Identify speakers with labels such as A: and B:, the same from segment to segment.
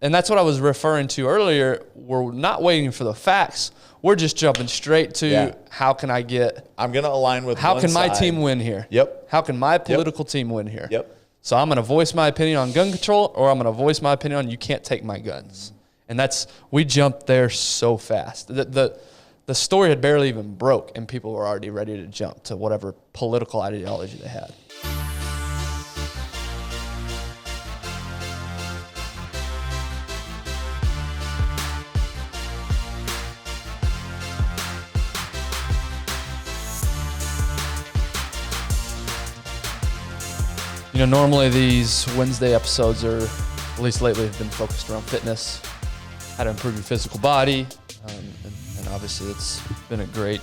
A: And that's what I was referring to earlier. We're not waiting for the facts. We're just jumping straight to how can I get...
B: I'm going to align with
A: how
B: one
A: can my
B: side.
A: team win here?
B: Yep.
A: How can my political team win here?
B: Yep.
A: So I'm going to voice my opinion on gun control, or I'm going to voice my opinion on you can't take my guns. And we jumped there so fast. The story had barely even broke, and people were already ready to jump to whatever political ideology they had. You know, normally these Wednesday episodes are, at least lately, have been focused around fitness, how to improve your physical body, and obviously it's been a great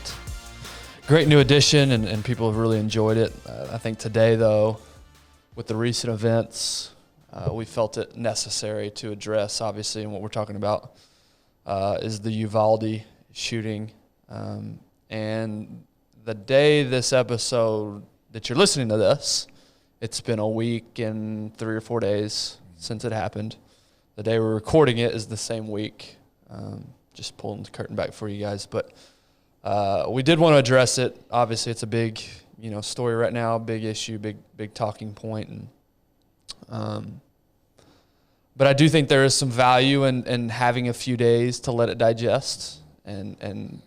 A: new addition, and people have really enjoyed it. I think today, though, with the recent events, we felt it necessary to address, obviously, and what we're talking about is the Uvalde shooting. And the day this episode that you're listening to this, it's been a week and 3 or 4 days since it happened. The day we're recording it is the same week. Just pulling the curtain back for you guys. But we did want to address it. Obviously, it's a big, story right now, big issue, big talking point. And but I do think there is some value in having a few days to let it digest. And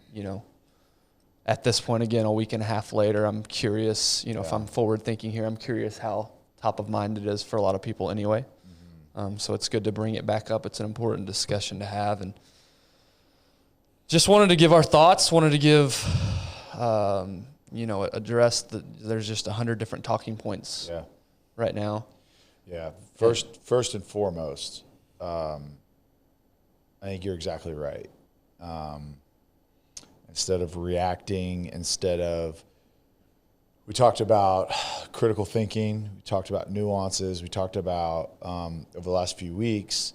A: at this point, again, a week and a half later, I'm curious, if I'm forward thinking here, I'm curious how top of mind it is for a lot of people anyway. Mm-hmm. So it's good to bring it back up. It's an important discussion to have. And just wanted to give our thoughts, wanted to give, address there's just 100 different talking points right now.
B: Yeah. First and foremost, I think you're exactly right. Instead of reacting, we talked about critical thinking, we talked about nuances, we talked about over the last few weeks,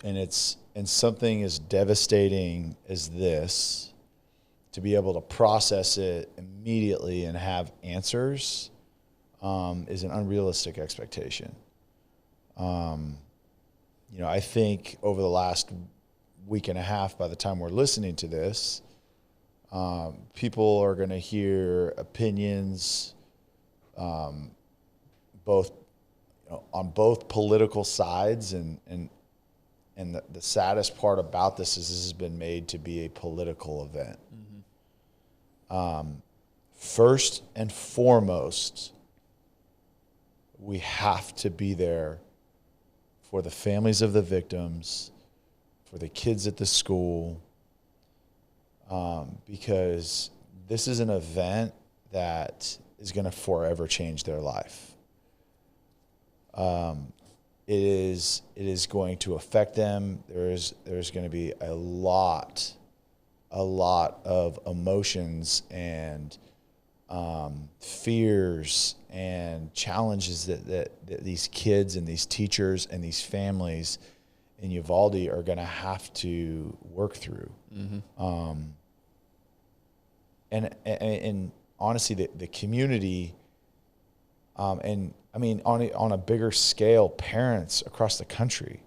B: and something as devastating as this, to be able to process it immediately and have answers is an unrealistic expectation. I think over the last week and a half, by the time we're listening to this, people are going to hear opinions, both on both political sides, and the saddest part about this is this has been made to be a political event. Mm-hmm. First and foremost, we have to be there for the families of the victims, for the kids at the school. Because this is an event that is going to forever change their life. It is going to affect them. There's going to be a lot of emotions and fears and challenges that these kids and these teachers and these families in Uvalde are going to have to work through. Mm-hmm. And honestly, the community, and I mean on a bigger scale, parents across the country.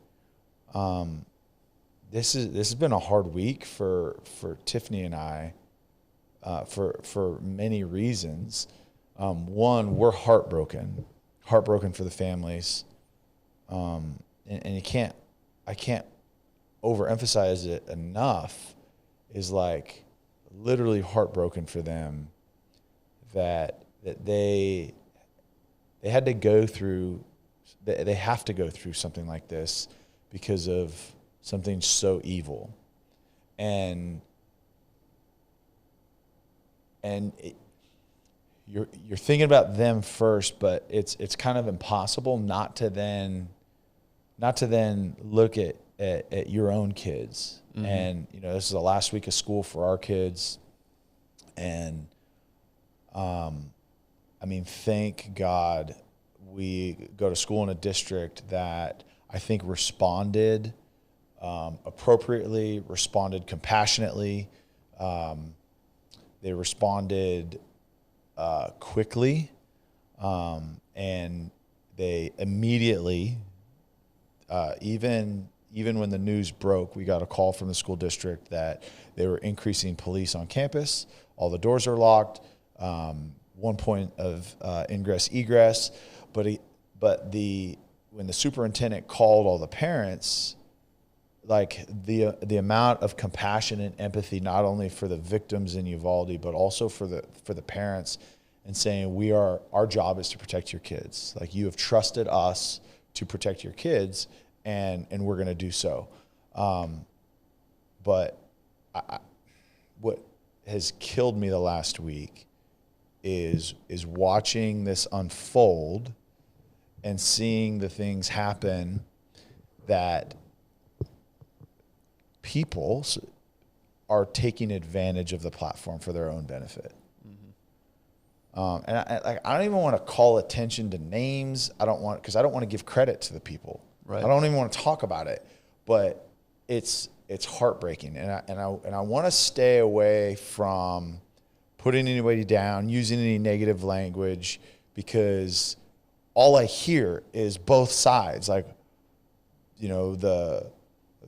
B: This has been a hard week for Tiffany and I, for many reasons. One, we're heartbroken for the families, and I can't overemphasize it enough. Is like literally heartbroken for them that they had to go through, they have to go through something like this because of something so evil. And you're thinking about them first, but it's kind of impossible not to then look at your own kids. Mm-hmm. And this is the last week of school for our kids, and thank God we go to school in a district that I think responded appropriately, responded compassionately. They responded quickly, and they immediately, even even when the news broke, we got a call from the school district that they were increasing police on campus. All the doors are locked. One point of ingress egress, when the superintendent called all the parents, like the amount of compassion and empathy, not only for the victims in Uvalde, but also for the parents, and saying our job is to protect your kids. Like, you have trusted us to protect your kids, and we're going to do so. But what has killed me the last week is watching this unfold and seeing the things happen that people are taking advantage of the platform for their own benefit. And I don't even want to call attention to names. Because I don't want to give credit to the people.
A: Right.
B: I don't even want to talk about it, but it's heartbreaking. And I want to stay away from putting anybody down, using any negative language, because all I hear is both sides. Like, the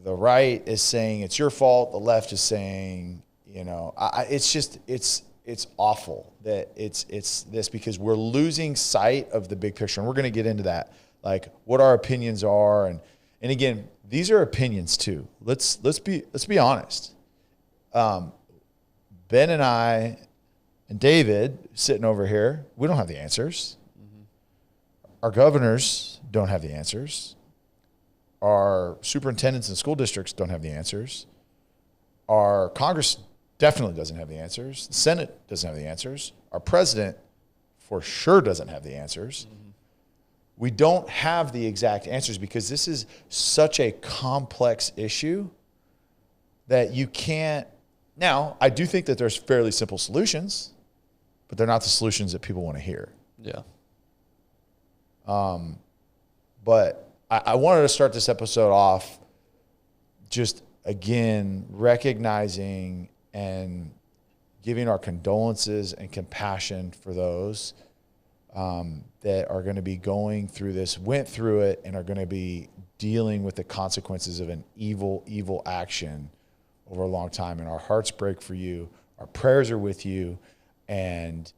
B: right is saying it's your fault. The left is saying, it's awful that it's this, because we're losing sight of the big picture. And we're going to get into that, like what our opinions are. And again, these are opinions too. Let's be honest. Ben and I and David sitting over here, we don't have the answers. Our governors don't have the answers. Our superintendents and school districts don't have the answers. Our Congress definitely doesn't have the answers. The Senate doesn't have the answers. Our president for sure doesn't have the answers. We don't have the exact answers, because this is such a complex issue that you can't. Now, I do think that there's fairly simple solutions, but they're not the solutions that people want to hear.
A: Yeah.
B: But I wanted to start this episode off just, again, recognizing and giving our condolences and compassion for those that are going to be going through this, went through it, and are going to be dealing with the consequences of an evil action over a long time. And our hearts break for you. Our prayers are with you. And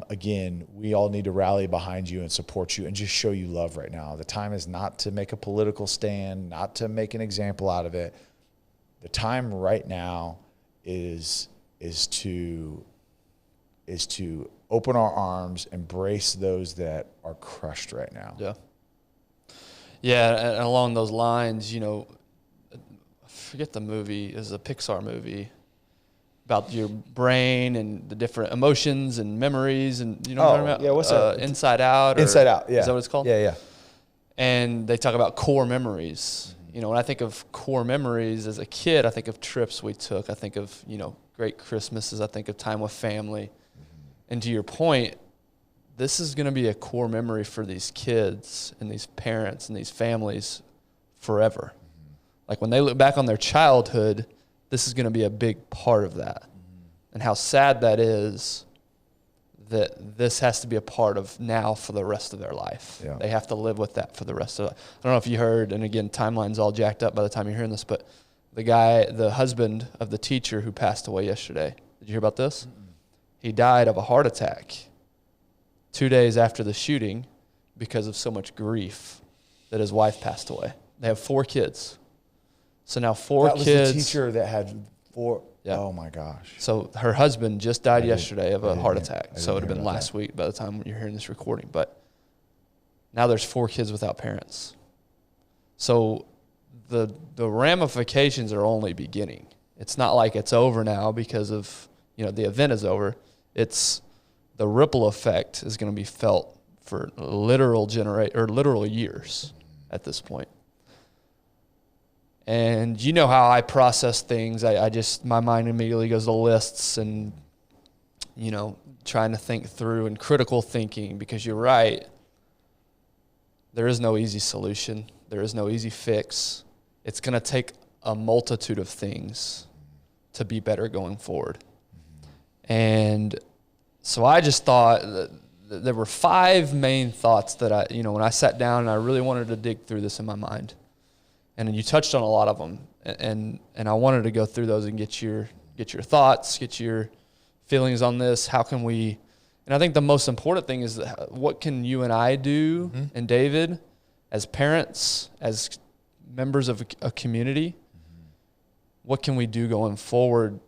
B: again, we all need to rally behind you and support you and just show you love right now. The time is not to make a political stand, not to make an example out of it. The time right now is to open our arms, embrace those that are crushed right now.
A: Yeah. Yeah, and along those lines, I forget the movie. It's a Pixar movie about your brain and the different emotions and memories, and what I'm talking about?
B: Yeah, what's that?
A: Inside Out.
B: Inside Out, yeah.
A: Is that what it's called?
B: Yeah.
A: And they talk about core memories. When I think of core memories as a kid, I think of trips we took. I think of, great Christmases. I think of time with family. And to your point, this is going to be a core memory for these kids and these parents and these families forever. Like, when they look back on their childhood, this is going to be a big part of that. And how sad that is that this has to be a part of now for the rest of their life. Yeah. They have to live with that for the rest of their life. I don't know if you heard, and again, timeline's all jacked up by the time you're hearing this, but the husband of the teacher who passed away yesterday, did you hear about this? Mm-mm. He died of a heart attack 2 days after the shooting because of so much grief that his wife passed away. They have 4 kids. So now 4 kids. That was the
B: teacher that had 4.
A: Yeah.
B: Oh my gosh.
A: So her husband just died yesterday of a heart attack. So it would have been last week by the time you're hearing this recording. But now there's 4 kids without parents. So the ramifications are only beginning. It's not like it's over now because of, the event is over. It's the ripple effect is going to be felt for literal years at this point. And you know how I process things. I just, my mind immediately goes to lists and, trying to think through and critical thinking, because you're right. There is no easy solution. There is no easy fix. It's going to take a multitude of things to be better going forward. And so I just thought that there were 5 main thoughts that when I sat down and I really wanted to dig through this in my mind. and you touched on a lot of them, and I wanted to go through those and get your thoughts, get your feelings on this. How can we? And I think the most important thing is what can you and I do, and David, as parents, as members of a community, what can we do going forward?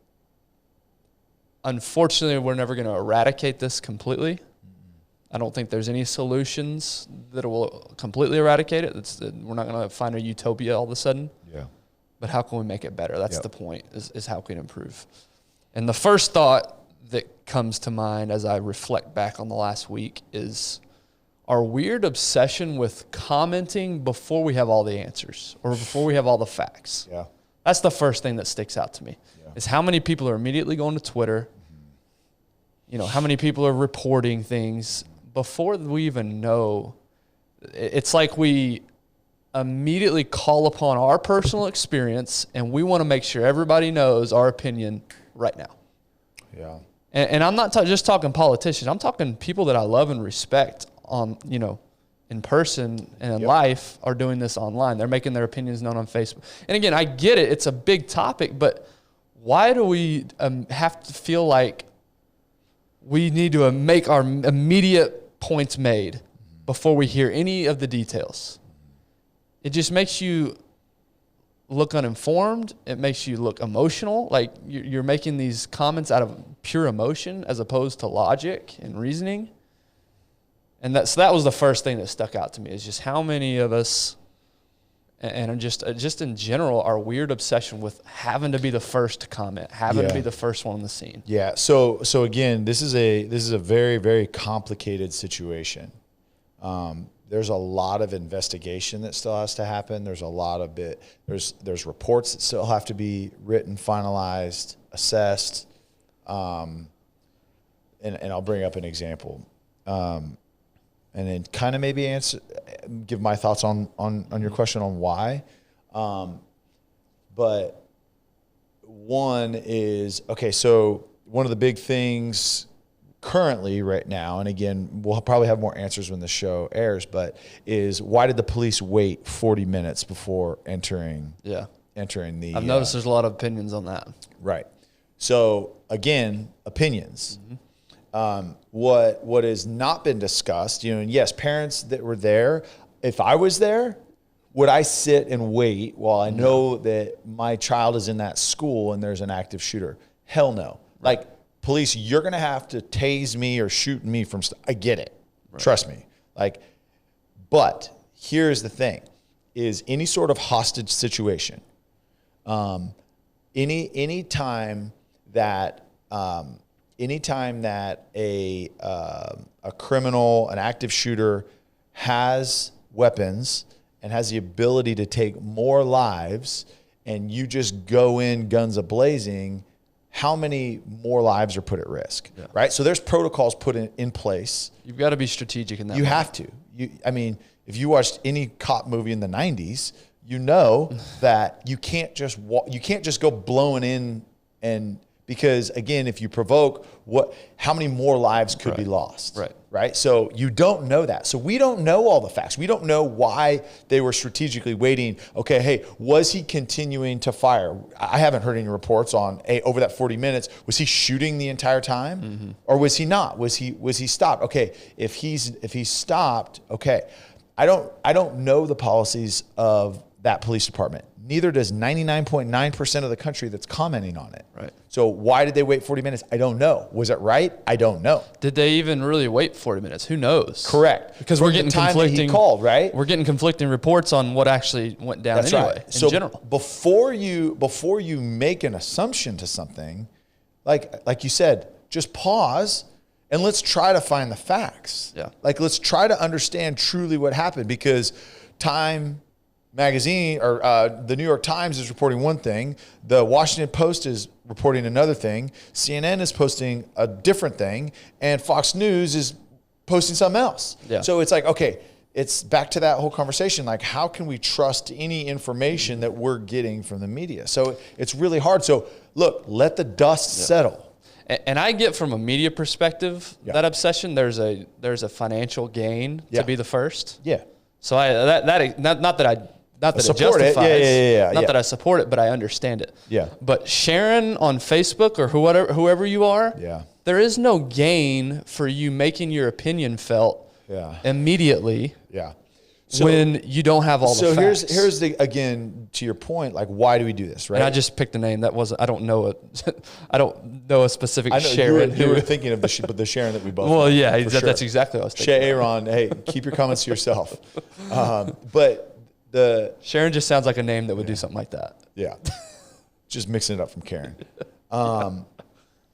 A: Unfortunately, we're never going to eradicate this completely. I don't think there's any solutions that will completely eradicate it. We're not going to find a utopia all of a sudden.
B: Yeah.
A: But how can we make it better? That's the point, is how can we improve. And the first thought that comes to mind as I reflect back on the last week is our weird obsession with commenting before we have all the answers or before we have all the facts.
B: Yeah.
A: That's the first thing that sticks out to me, is how many people are immediately going to Twitter, how many people are reporting things before we even know. It's like we immediately call upon our personal experience, and we want to make sure everybody knows our opinion right now.
B: Yeah.
A: And I'm not just talking politicians. I'm talking people that I love and respect on, in person and in life are doing this online. They're making their opinions known on Facebook. And again, I get it. It's a big topic, but why do we have to feel like we need to make our immediate points made before we hear any of the details? It just makes you look uninformed. It makes you look emotional. Like you're making these comments out of pure emotion as opposed to logic and reasoning. And so that was the first thing that stuck out to me, is just how many of us, and just in general, our weird obsession with having to be the first to comment, having to be the first one on the scene.
B: Yeah. So again, this is a very, very complicated situation. There's a lot of investigation that still has to happen. There's a lot of there's reports that still have to be written, finalized, assessed. And I'll bring up an example. And then kind of maybe give my thoughts on your question on why. But one is, okay, so one of the big things currently right now, and again, we'll probably have more answers when the show airs, but is why did the police wait 40 minutes before entering the...
A: I've noticed there's a lot of opinions on that.
B: Right. So again, opinions. What has not been discussed, and yes, parents that were there, if I was there, would I sit and wait while I know that my child is in that school and there's an active shooter? Hell no. Right. Like, police, you're going to have to tase me or shoot me from I get it. Right. Trust me. But here's the thing, is any sort of hostage situation, anytime that a criminal, an active shooter has weapons and has the ability to take more lives, and you just go in guns a-blazing, how many more lives are put at risk, right? So there's protocols put in place.
A: You've got to be strategic in that.
B: You have to. If you watched any cop movie in the 90s, you know that you can't just go blowing in, and because again, if you provoke, how many more lives could be lost? Right. So you don't know that. So we don't know all the facts. We don't know why they were strategically waiting. Okay, hey, was he continuing to fire? I haven't heard any reports on over that 40 minutes. Was he shooting the entire time, or was he not? Was he stopped? Okay, if he's stopped, okay. I don't know the policies of that police department. Neither does 99.9% of the country that's commenting on it.
A: Right.
B: So why did they wait 40 minutes? I don't know. Was it right? I don't know.
A: Did they even really wait 40 minutes? Who knows?
B: Correct.
A: Because we're getting conflicting.
B: He called, right?
A: We're getting conflicting reports on what actually went down.
B: That's
A: anyway.
B: Right.
A: In general,
B: before you make an assumption to something, like you said, just pause and let's try to find the facts.
A: Yeah.
B: Let's try to understand truly what happened, because Time Magazine or the New York Times is reporting one thing, the Washington Post is reporting another thing, CNN is posting a different thing, and Fox News is posting something else.
A: Yeah.
B: So it's like, okay, it's back to that whole conversation. Like, how can we trust any information that we're getting from the media? So it's really hard. So look, let the dust settle.
A: And I get, from a media perspective, that obsession. There's a financial gain to be the first.
B: Yeah.
A: So not that I not that it
B: Support it.
A: justifies.
B: Yeah.
A: Not that I support it, but I understand it.
B: Yeah.
A: But sharing on Facebook or whoever you are, there is no gain for you making your opinion felt immediately.
B: Yeah.
A: So, when you don't have all the facts.
B: So here's the, again, to your point, like, why do we do this, right?
A: And I just picked a name that wasn't, I don't know it. I don't know a specific Sharon.
B: You were thinking of the Sharon that we both
A: well,
B: know,
A: yeah, that's exactly what I was thinking.
B: Shay Aaron, hey, keep your comments to yourself. But the
A: Sharon just sounds like a name that would do something like that.
B: Yeah. Just mixing it up from Karen.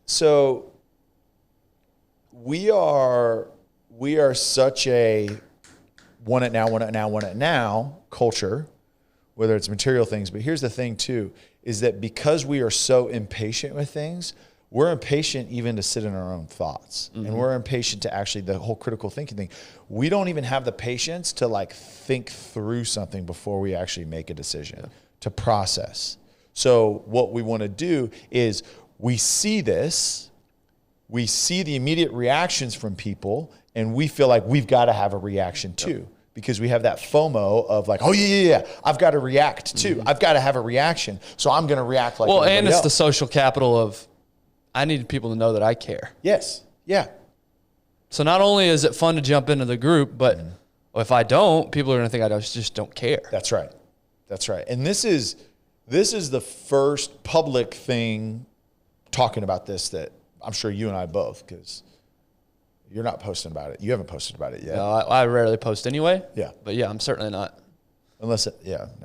B: So we are such a want it now culture, whether it's material things. But here's the thing too, is that because we are so impatient with things, we're impatient even to sit in our own thoughts. Mm-hmm. And we're impatient to actually the whole critical thinking thing. We don't even have the patience to like think through something before we actually make a decision, to process. So what we want to do is we see this, we see the immediate reactions from people, and we feel like we've got to have a reaction too. Because we have that FOMO of like, oh yeah, I've got to react too. Mm-hmm. I've got to have a reaction. So I'm going to react like everybody
A: and it's
B: else.
A: The social capital of, I need people to know that I care.
B: Yes. Yeah.
A: So not only is it fun to jump into the group, but if I don't, people are going to think I just don't care.
B: That's right. That's right. And this is the first public thing talking about this that I'm sure you and I both, because you're not posting about it. You haven't posted about it yet.
A: No, I rarely post anyway.
B: Yeah.
A: But yeah, I'm certainly not.
B: Never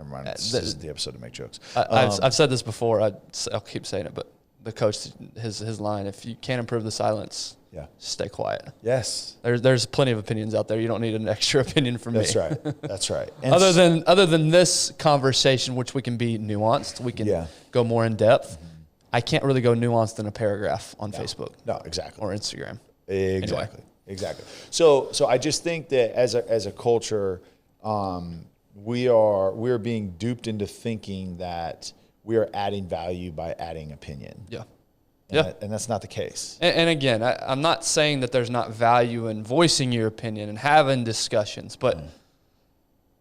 B: mind. This is the episode to make jokes.
A: I've said this before. I'll keep saying it, but the coach, his line, if you can't improve the silence, stay quiet.
B: Yes.
A: There's plenty of opinions out there. You don't need an extra opinion from me.
B: That's right. That's right. And
A: other than this conversation, which we can be nuanced, we can go more in depth. Mm-hmm. I can't really go nuanced in a paragraph on Facebook.
B: No, exactly.
A: Or Instagram.
B: Exactly. Anyway. Exactly. So I just think that as a culture, we're being duped into thinking that we are adding value by adding opinion.
A: Yeah.
B: And that's not the case.
A: And again, I'm not saying that there's not value in voicing your opinion and having discussions, but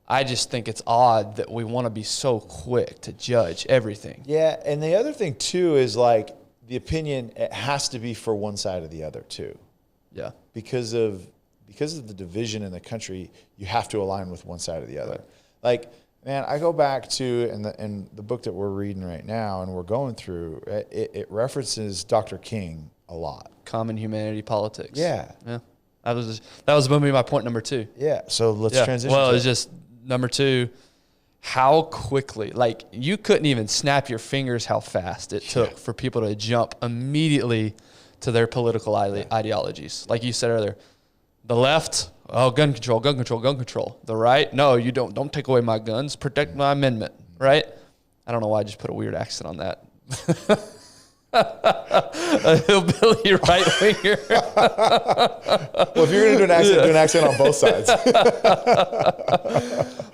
A: I just think it's odd that we want to be so quick to judge everything.
B: Yeah, and the other thing too is like the opinion, it has to be for one side or the other too.
A: Yeah.
B: Because of the division in the country, you have to align with one side or the other. Right. Like, man, I go back to in the book that we're reading right now and we're going through, it references Dr. King a lot.
A: Common humanity politics.
B: Yeah.
A: Yeah. That was going to be my point number 2.
B: Yeah. So let's transition.
A: Well, it's just number 2. How quickly, like you couldn't even snap your fingers how fast it took for people to jump immediately to their political ideologies. Like you said earlier, the left, gun control, gun control, gun control. The right, no, you don't take away my guns, protect my amendment, right? I don't know why I just put a weird accent on that. A hillbilly right winger.
B: Well, if you're going to do an accent on both sides.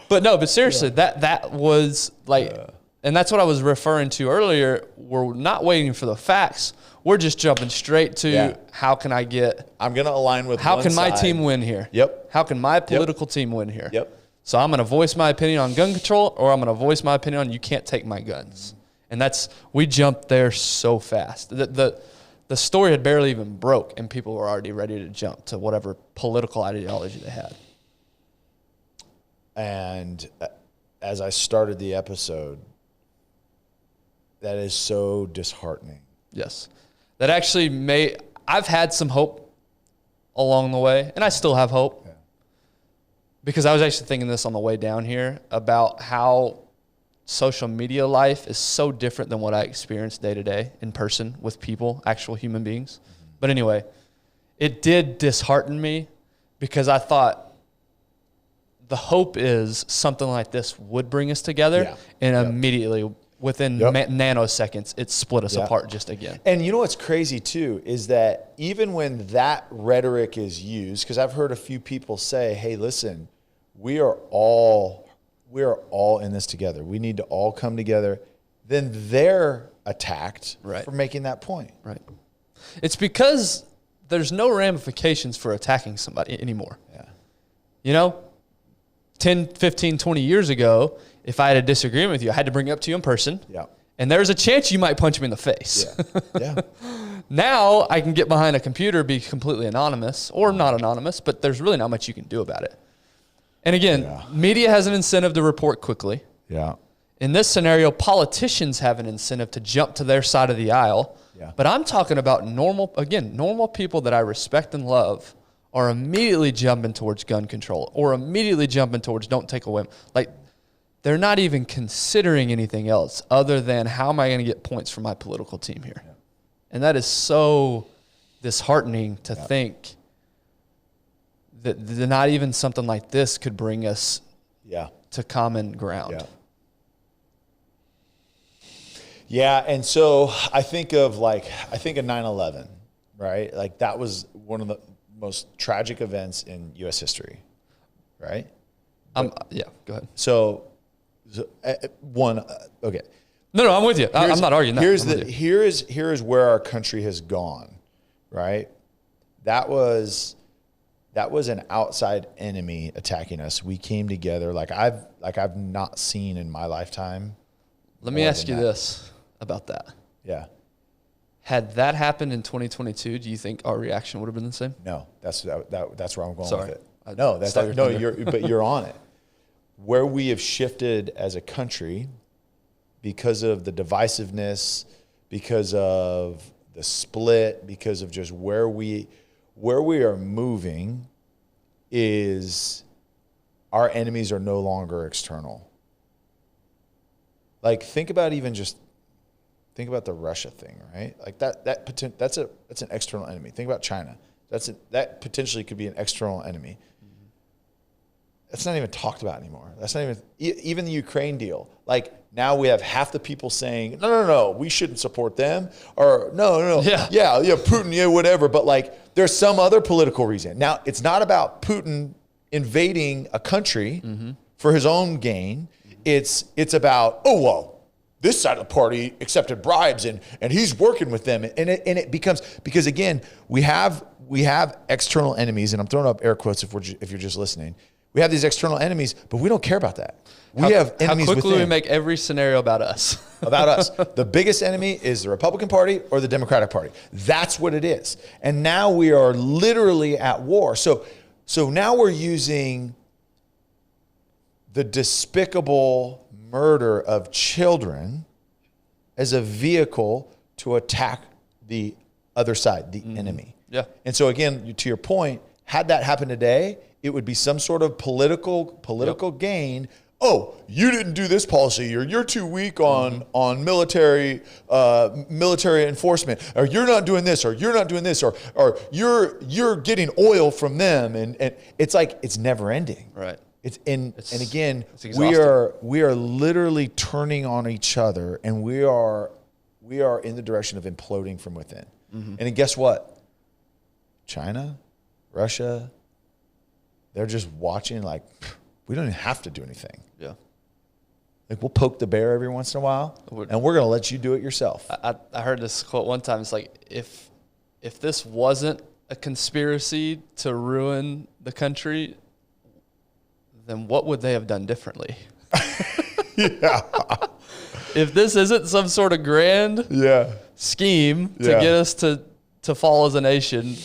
A: But seriously, that was like, and that's what I was referring to earlier. We're not waiting for the facts. We're just jumping straight to how can I'm going to
B: align with
A: how can my team win here?
B: Yep.
A: How can my political team win here?
B: Yep.
A: So I'm going to voice my opinion on gun control, or I'm going to voice my opinion on you can't take my guns. And we jumped there so fast. The story had barely even broke, and people were already ready to jump to whatever political ideology they had.
B: And as I started the episode, that is so disheartening.
A: Yes. That actually I've had some hope along the way, and I still have hope. Yeah. Because I was actually thinking this on the way down here about how social media life is so different than what I experience day to day in person with people, actual human beings. Mm-hmm. But anyway, it did dishearten me because I thought the hope is something like this would bring us together, and immediately within nanoseconds, it split us apart just again.
B: And you know what's crazy too is that even when that rhetoric is used, because I've heard a few people say, hey, listen, we are all in this together. We need to all come together. Then they're attacked for making that point.
A: Right. It's because there's no ramifications for attacking somebody anymore.
B: Yeah.
A: You know, 10, 15, 20 years ago, if I had a disagreement with you, I had to bring it up to you in person.
B: Yeah.
A: And there's a chance you might punch me in the face.
B: Yeah.
A: Now I can get behind a computer, be completely anonymous or not anonymous, but there's really not much you can do about it. And again, media has an incentive to report quickly.
B: Yeah.
A: In this scenario, politicians have an incentive to jump to their side of the aisle.
B: Yeah.
A: But I'm talking about normal people that I respect and love are immediately jumping towards gun control or immediately jumping towards don't take away. Like, they're not even considering anything else other than how am I going to get points for my political team here? Yeah. And that is so disheartening to think that not even something like this could bring us to common ground.
B: Yeah. Yeah, and so I think of 9/11, right? Like that was one of the most tragic events in U.S. history, right?
A: Yeah, go ahead.
B: Okay.
A: No, I'm with you. I'm not arguing that.
B: Here is where our country has gone, right? That was an outside enemy attacking us. We came together like I've not seen in my lifetime.
A: Let me ask you this about that.
B: Yeah.
A: Had that happened in 2022, do you think our reaction would have been the same?
B: No, that's where I'm going
A: Sorry.
B: with it. You're on it. Where we have shifted as a country because of the divisiveness, because of the split, because of just where we are moving is our enemies are no longer external. Like think about the Russia thing, right? Like that's an external enemy. Think about China. That potentially could be an external enemy. That's not even talked about anymore. That's not even the Ukraine deal. Like now we have half the people saying, no, we shouldn't support them. Or no, yeah, Putin, yeah, whatever. But like there's some other political reason. Now it's not about Putin invading a country for his own gain. It's about, this side of the party accepted bribes and he's working with them. And it becomes, because again, we have external enemies, and I'm throwing up air quotes if you're just listening. We have these external enemies, but we don't care about that. We have enemies within. How quickly
A: we make every scenario about us.
B: About us. The biggest enemy is the Republican Party or the Democratic Party. That's what it is. And now we are literally at war. So now we're using the despicable murder of children as a vehicle to attack the other side, the enemy.
A: Yeah.
B: And so again, to your point, had that happened today, it would be some sort of political gain. Oh, you didn't do this policy, or you're too weak on military enforcement, or you're not doing this, or you're not doing this, or you're getting oil from them, and it's like it's never ending.
A: Right.
B: And again, we are literally turning on each other, and we are in the direction of imploding from within. And then guess what? China, Russia, they're just watching like, we don't even have to do anything.
A: Yeah.
B: Like we'll poke the bear every once in a while, and we're going to let you do it yourself.
A: I heard this quote one time. It's like, if this wasn't a conspiracy to ruin the country, then what would they have done differently?
B: Yeah.
A: If this isn't some sort of grand scheme to get us to fall as a nation,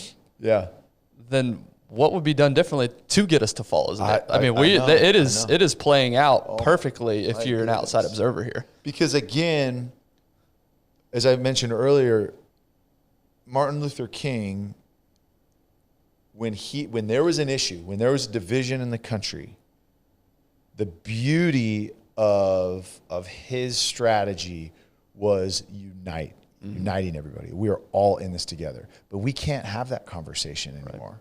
A: then what would be done differently to get us to fall as a nation? I mean, it is playing out perfectly if you're an outside observer here.
B: Because again, as I mentioned earlier, Martin Luther King, when there was an issue, when there was a division in the country, the beauty of his strategy was uniting everybody. We are all in this together. But we can't have that conversation anymore. Right.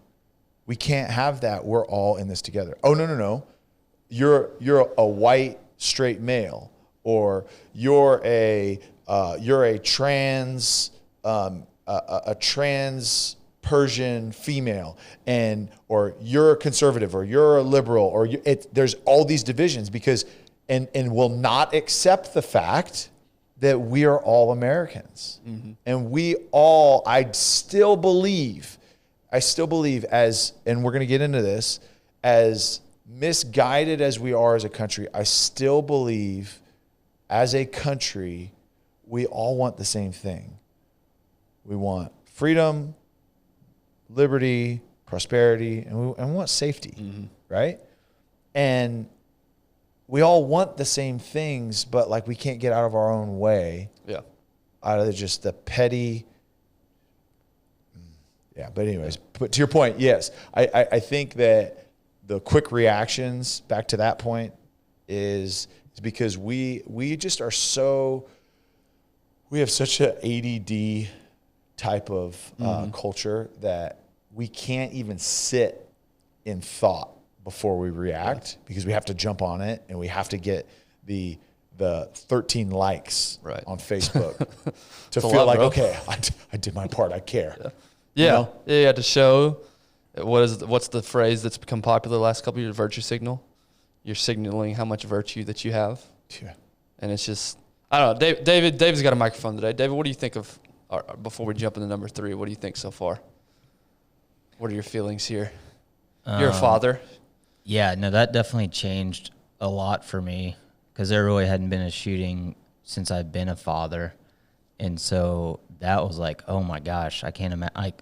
B: We can't have that. We're all in this together. Oh, no. You're a white straight male, or you're a trans Persian female, or you're a conservative, or you're a liberal, or there's all these divisions because and will not accept the fact that we are all Americans. And I still believe as, and we're going to get into this, as misguided as we are as a country, I still believe as a country, we all want the same thing. We want freedom, liberty, prosperity, and we want safety, right? And we all want the same things, but like we can't get out of our own way.
A: Yeah.
B: Out of just the petty. Yeah. But anyways, but to your point, yes, I think that the quick reactions back to that point is because we just are so, we have such an ADD type of culture that we can't even sit in thought before we react because we have to jump on it and we have to get the 13 likes on Facebook to feel like, okay, I did my part. I care.
A: Yeah.
B: You know?
A: Yeah. To show what's the phrase that's become popular the last couple of years? Virtue signal. You're signaling how much virtue that you have.
B: Yeah.
A: And it's just, I don't know. David's got a microphone today. David, what do you think of, before we jump into number 3, what do you think so far? What are your feelings here? You're a father.
C: Yeah, no, that definitely changed a lot for me because there really hadn't been a shooting since I've been a father. And so that was like, oh my gosh, I can't imagine. Like,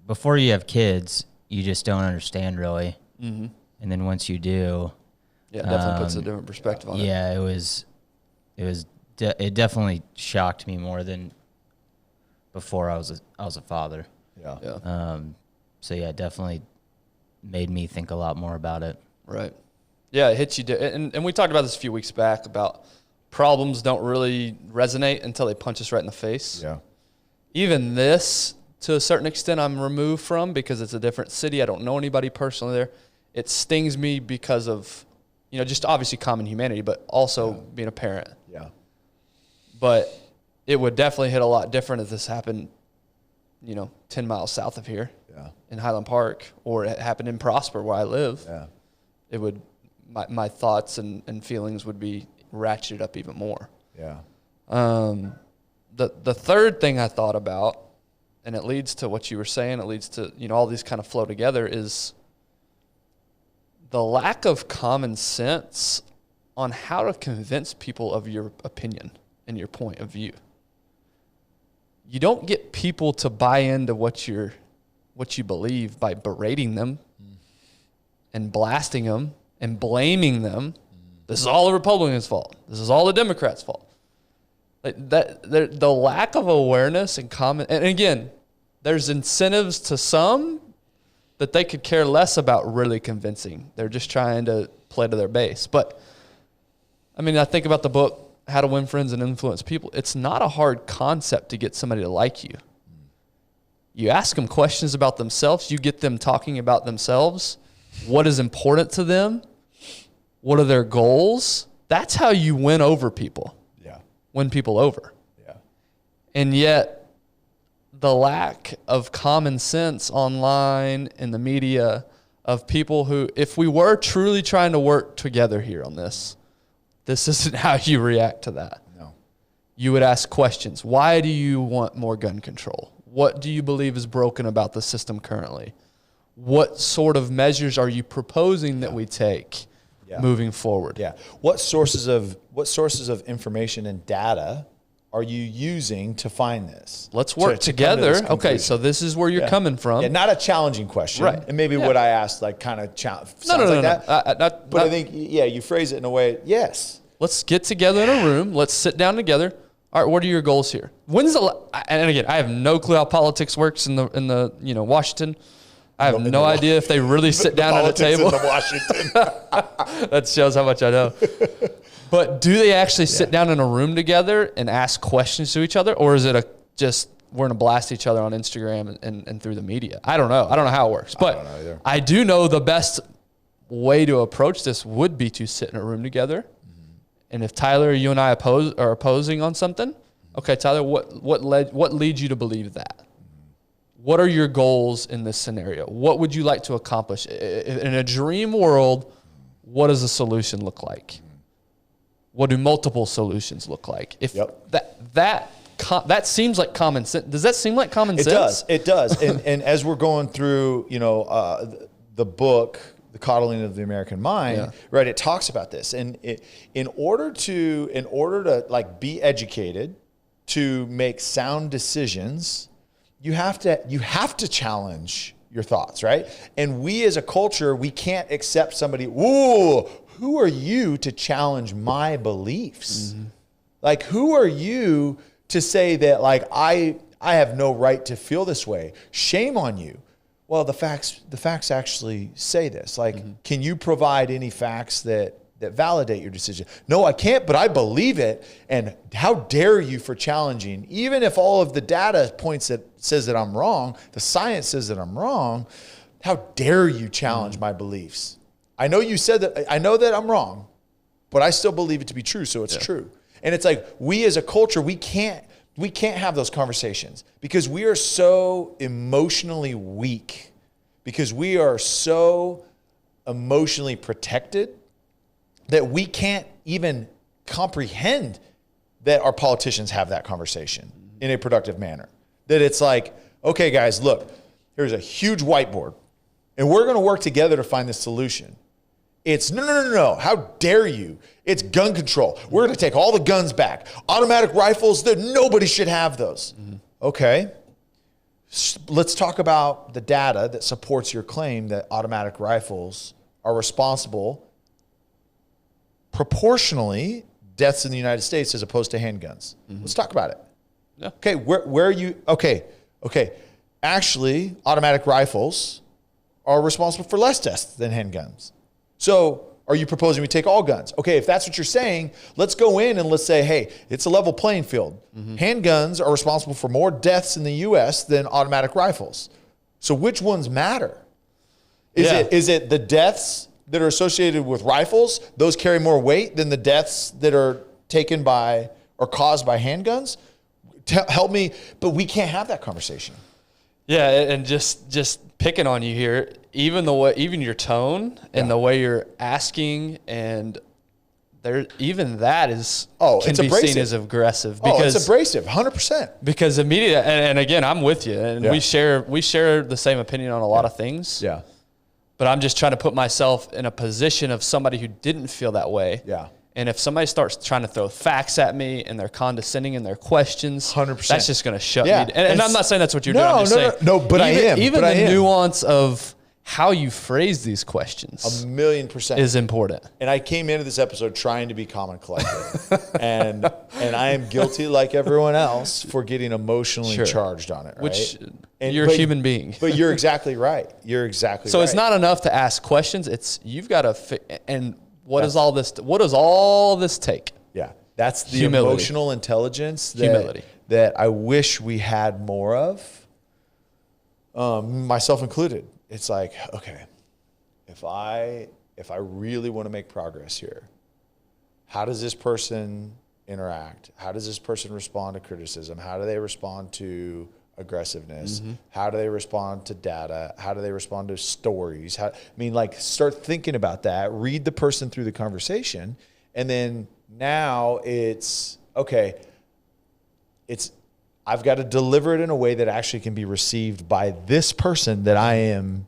C: before you have kids, you just don't understand really. Mm-hmm. And then once you do.
A: Yeah, it definitely puts a different perspective on it.
C: Yeah, it definitely shocked me more than before I was a father.
B: Yeah.
C: So yeah, it definitely made me think a lot more about it.
A: Right. Yeah, it hits you. And we talked about this a few weeks back about problems don't really resonate until they punch us right in the face.
B: Yeah.
A: Even this, to a certain extent, I'm removed from because it's a different city. I don't know anybody personally there. It stings me because of, just obviously common humanity, but also being a parent.
B: Yeah.
A: But it would definitely hit a lot different if this happened, 10 miles south of here in Highland Park, or it happened in Prosper where I live.
B: Yeah.
A: It would, my thoughts and feelings would be ratcheted up even more.
B: Yeah.
A: The third thing I thought about, and it leads to what you were saying, it leads to, all these kind of flow together, is the lack of common sense on how to convince people of your opinion and your point of view. You don't get people to buy into what you believe by berating them and blasting them and blaming them. This is all the Republicans' fault. This is all the Democrats' fault. Like that, the lack of awareness and common, and again, there's incentives to some that they could care less about really convincing. They're just trying to play to their base. But I think about the book, How to Win Friends and Influence People. It's not a hard concept to get somebody to like you. You ask them questions about themselves. You get them talking about themselves. What is important to them? What are their goals? That's how you win over people.
B: Yeah.
A: Win people over.
B: Yeah.
A: And yet, the lack of common sense online in the media of people who, if we were truly trying to work together here on this isn't how you react to that.
B: No.
A: You would ask questions. Why do you want more gun control? What do you believe is broken about the system currently? What sort of measures are you proposing that we take moving forward?
B: Yeah. What sources of information and data are you using to find this?
A: Let's work together. Okay, so this is where you're coming from.
B: Yeah, not a challenging question.
A: Right.
B: And maybe what I asked kind of sounds
A: no,
B: like that.
A: But
B: I think, you phrase it in a way, yes.
A: Let's get together in a room. Let's sit down together. All right, what are your goals here? And again, I have no clue how politics works in the Washington. I have no idea if they really sit down at a table.
B: In Washington.
A: That shows how much I know. But do they actually sit down in a room together and ask questions to each other? Or is it we're going to blast each other on Instagram and through the media? I don't know. I don't know how it works. But
B: I don't know either.
A: I do know the best way to approach this would be to sit in a room together. Mm-hmm. And if Tyler, you and I are opposing on something, okay, Tyler, what leads you to believe that? What are your goals in this scenario? What would you like to accomplish? In a dream world, what does a solution look like? What do multiple solutions look like? If that seems like common sense. Does that seem like common sense?
B: It does. And as we're going through, the book, The Coddling of the American Mind, right? It talks about this, and in order to like be educated, to make sound decisions, you have to challenge your thoughts, right? And we as a culture, we can't accept somebody. Ooh, who are you to challenge my beliefs? Mm-hmm. Like, who are you to say that like I have no right to feel this way? Shame on you. Well, the facts actually say this. Like, can you provide any facts that validate your decision? No, I can't, but I believe it. And how dare you for challenging? Even if all of the data points that says that I'm wrong, the science says that I'm wrong, how dare you challenge my beliefs? I know you said that, I know that I'm wrong, but I still believe it to be true, so it's true. And it's like, we as a culture, we can't have those conversations because we are so emotionally weak, because we are so emotionally protected that we can't even comprehend that our politicians have that conversation in a productive manner. That it's like, okay, guys, look, here's a huge whiteboard, and we're going to work together to find this solution. It's no. How dare you? It's gun control. We're going to take all the guns back. Automatic rifles, that nobody should have those. Mm-hmm. Okay. Let's talk about the data that supports your claim that automatic rifles are responsible proportionally deaths in the United States as opposed to handguns. Mm-hmm. Let's talk about it. Yeah. Okay. Where are you? Okay. Actually, automatic rifles are responsible for less deaths than handguns. So are you proposing we take all guns? Okay, if that's what you're saying, let's go in and let's say, hey, it's a level playing field. Mm-hmm. Handguns are responsible for more deaths in the U.S. than automatic rifles. So which ones matter? Is it the deaths that are associated with rifles? Those carry more weight than the deaths that are taken by or caused by handguns? Help me, but we can't have that conversation.
A: Yeah, and just picking on you here, even your tone and the way you're asking, and even that is can be seen as aggressive. Because,
B: it's abrasive, 100%.
A: Because immediately, and again, I'm with you, and we share the same opinion on a lot of things.
B: Yeah.
A: But I'm just trying to put myself in a position of somebody who didn't feel that way.
B: Yeah.
A: And if somebody starts trying to throw facts at me and they're condescending in their questions,
B: 100%.
A: That's just going to shut me. And I'm not saying that's what you're doing. I'm just saying,
B: but I am.
A: Even the nuance of how you phrase these questions,
B: 1,000,000%
A: is important.
B: And I came into this episode trying to be calm and collected, and I am guilty, like everyone else, for getting emotionally charged on it. Right?
A: Which you're a human being.
B: But you're exactly right. You're exactly
A: so
B: right.
A: It's not enough to ask questions. It's you've got to What does all this take?
B: Yeah, that's the emotional intelligence that I wish we had more of, myself included. It's like, okay, if I really want to make progress here, how does this person interact? How does this person respond to criticism? How do they respond to aggressiveness? Mm-hmm. How do they respond to data? How do they respond to stories? Start thinking about that. Read the person through the conversation. And then now I've got to deliver it in a way that actually can be received by this person that I am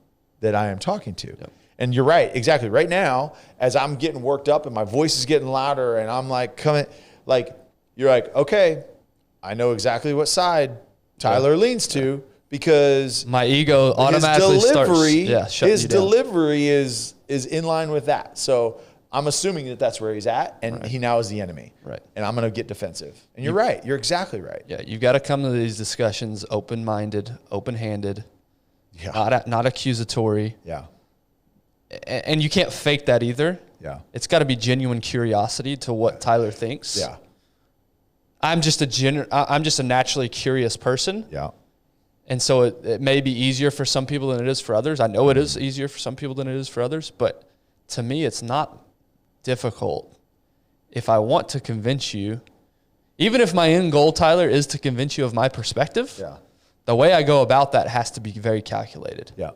B: talking to. Yep. And you're right. Exactly. Right now, as I'm getting worked up and my voice is getting louder and I'm like coming, like, you're like, okay, I know exactly what side Tyler leans to, because
A: my ego automatically
B: his delivery is in line with that. So I'm assuming that that's where he's at, and he now is the enemy. Right. And I'm going to get defensive. And you're right. You're exactly right.
A: Yeah. You've got to come to these discussions open-minded, open-handed, not accusatory.
B: Yeah.
A: And you can't fake that either.
B: Yeah.
A: It's got to be genuine curiosity to what Tyler thinks.
B: Yeah.
A: I'm just a naturally curious person.
B: Yeah.
A: And so it may be easier for some people than it is for others. I know it is easier for some people than it is for others, but to me, it's not difficult. If I want to convince you, even if my end goal, Tyler, is to convince you of my perspective, the way I go about that has to be very calculated.
B: Yeah.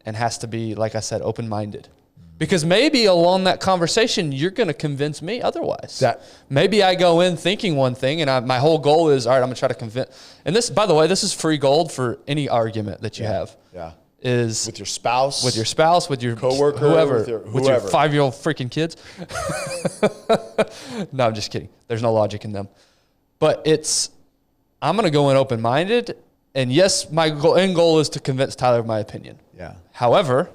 A: And has to be, like I said, open-minded. Because maybe along that conversation, you're going to convince me otherwise. Maybe I go in thinking one thing, and my whole goal is, all right, I'm going to try to convince. And this, by the way, this is free gold for any argument that you have.
B: Yeah.
A: is
B: with your spouse,
A: with your
B: coworker,
A: whoever,
B: with your
A: 5-year-old freaking kids. No, I'm just kidding. There's no logic in them. But I'm going to go in open-minded. And yes, my end goal is to convince Tyler of my opinion.
B: Yeah.
A: However,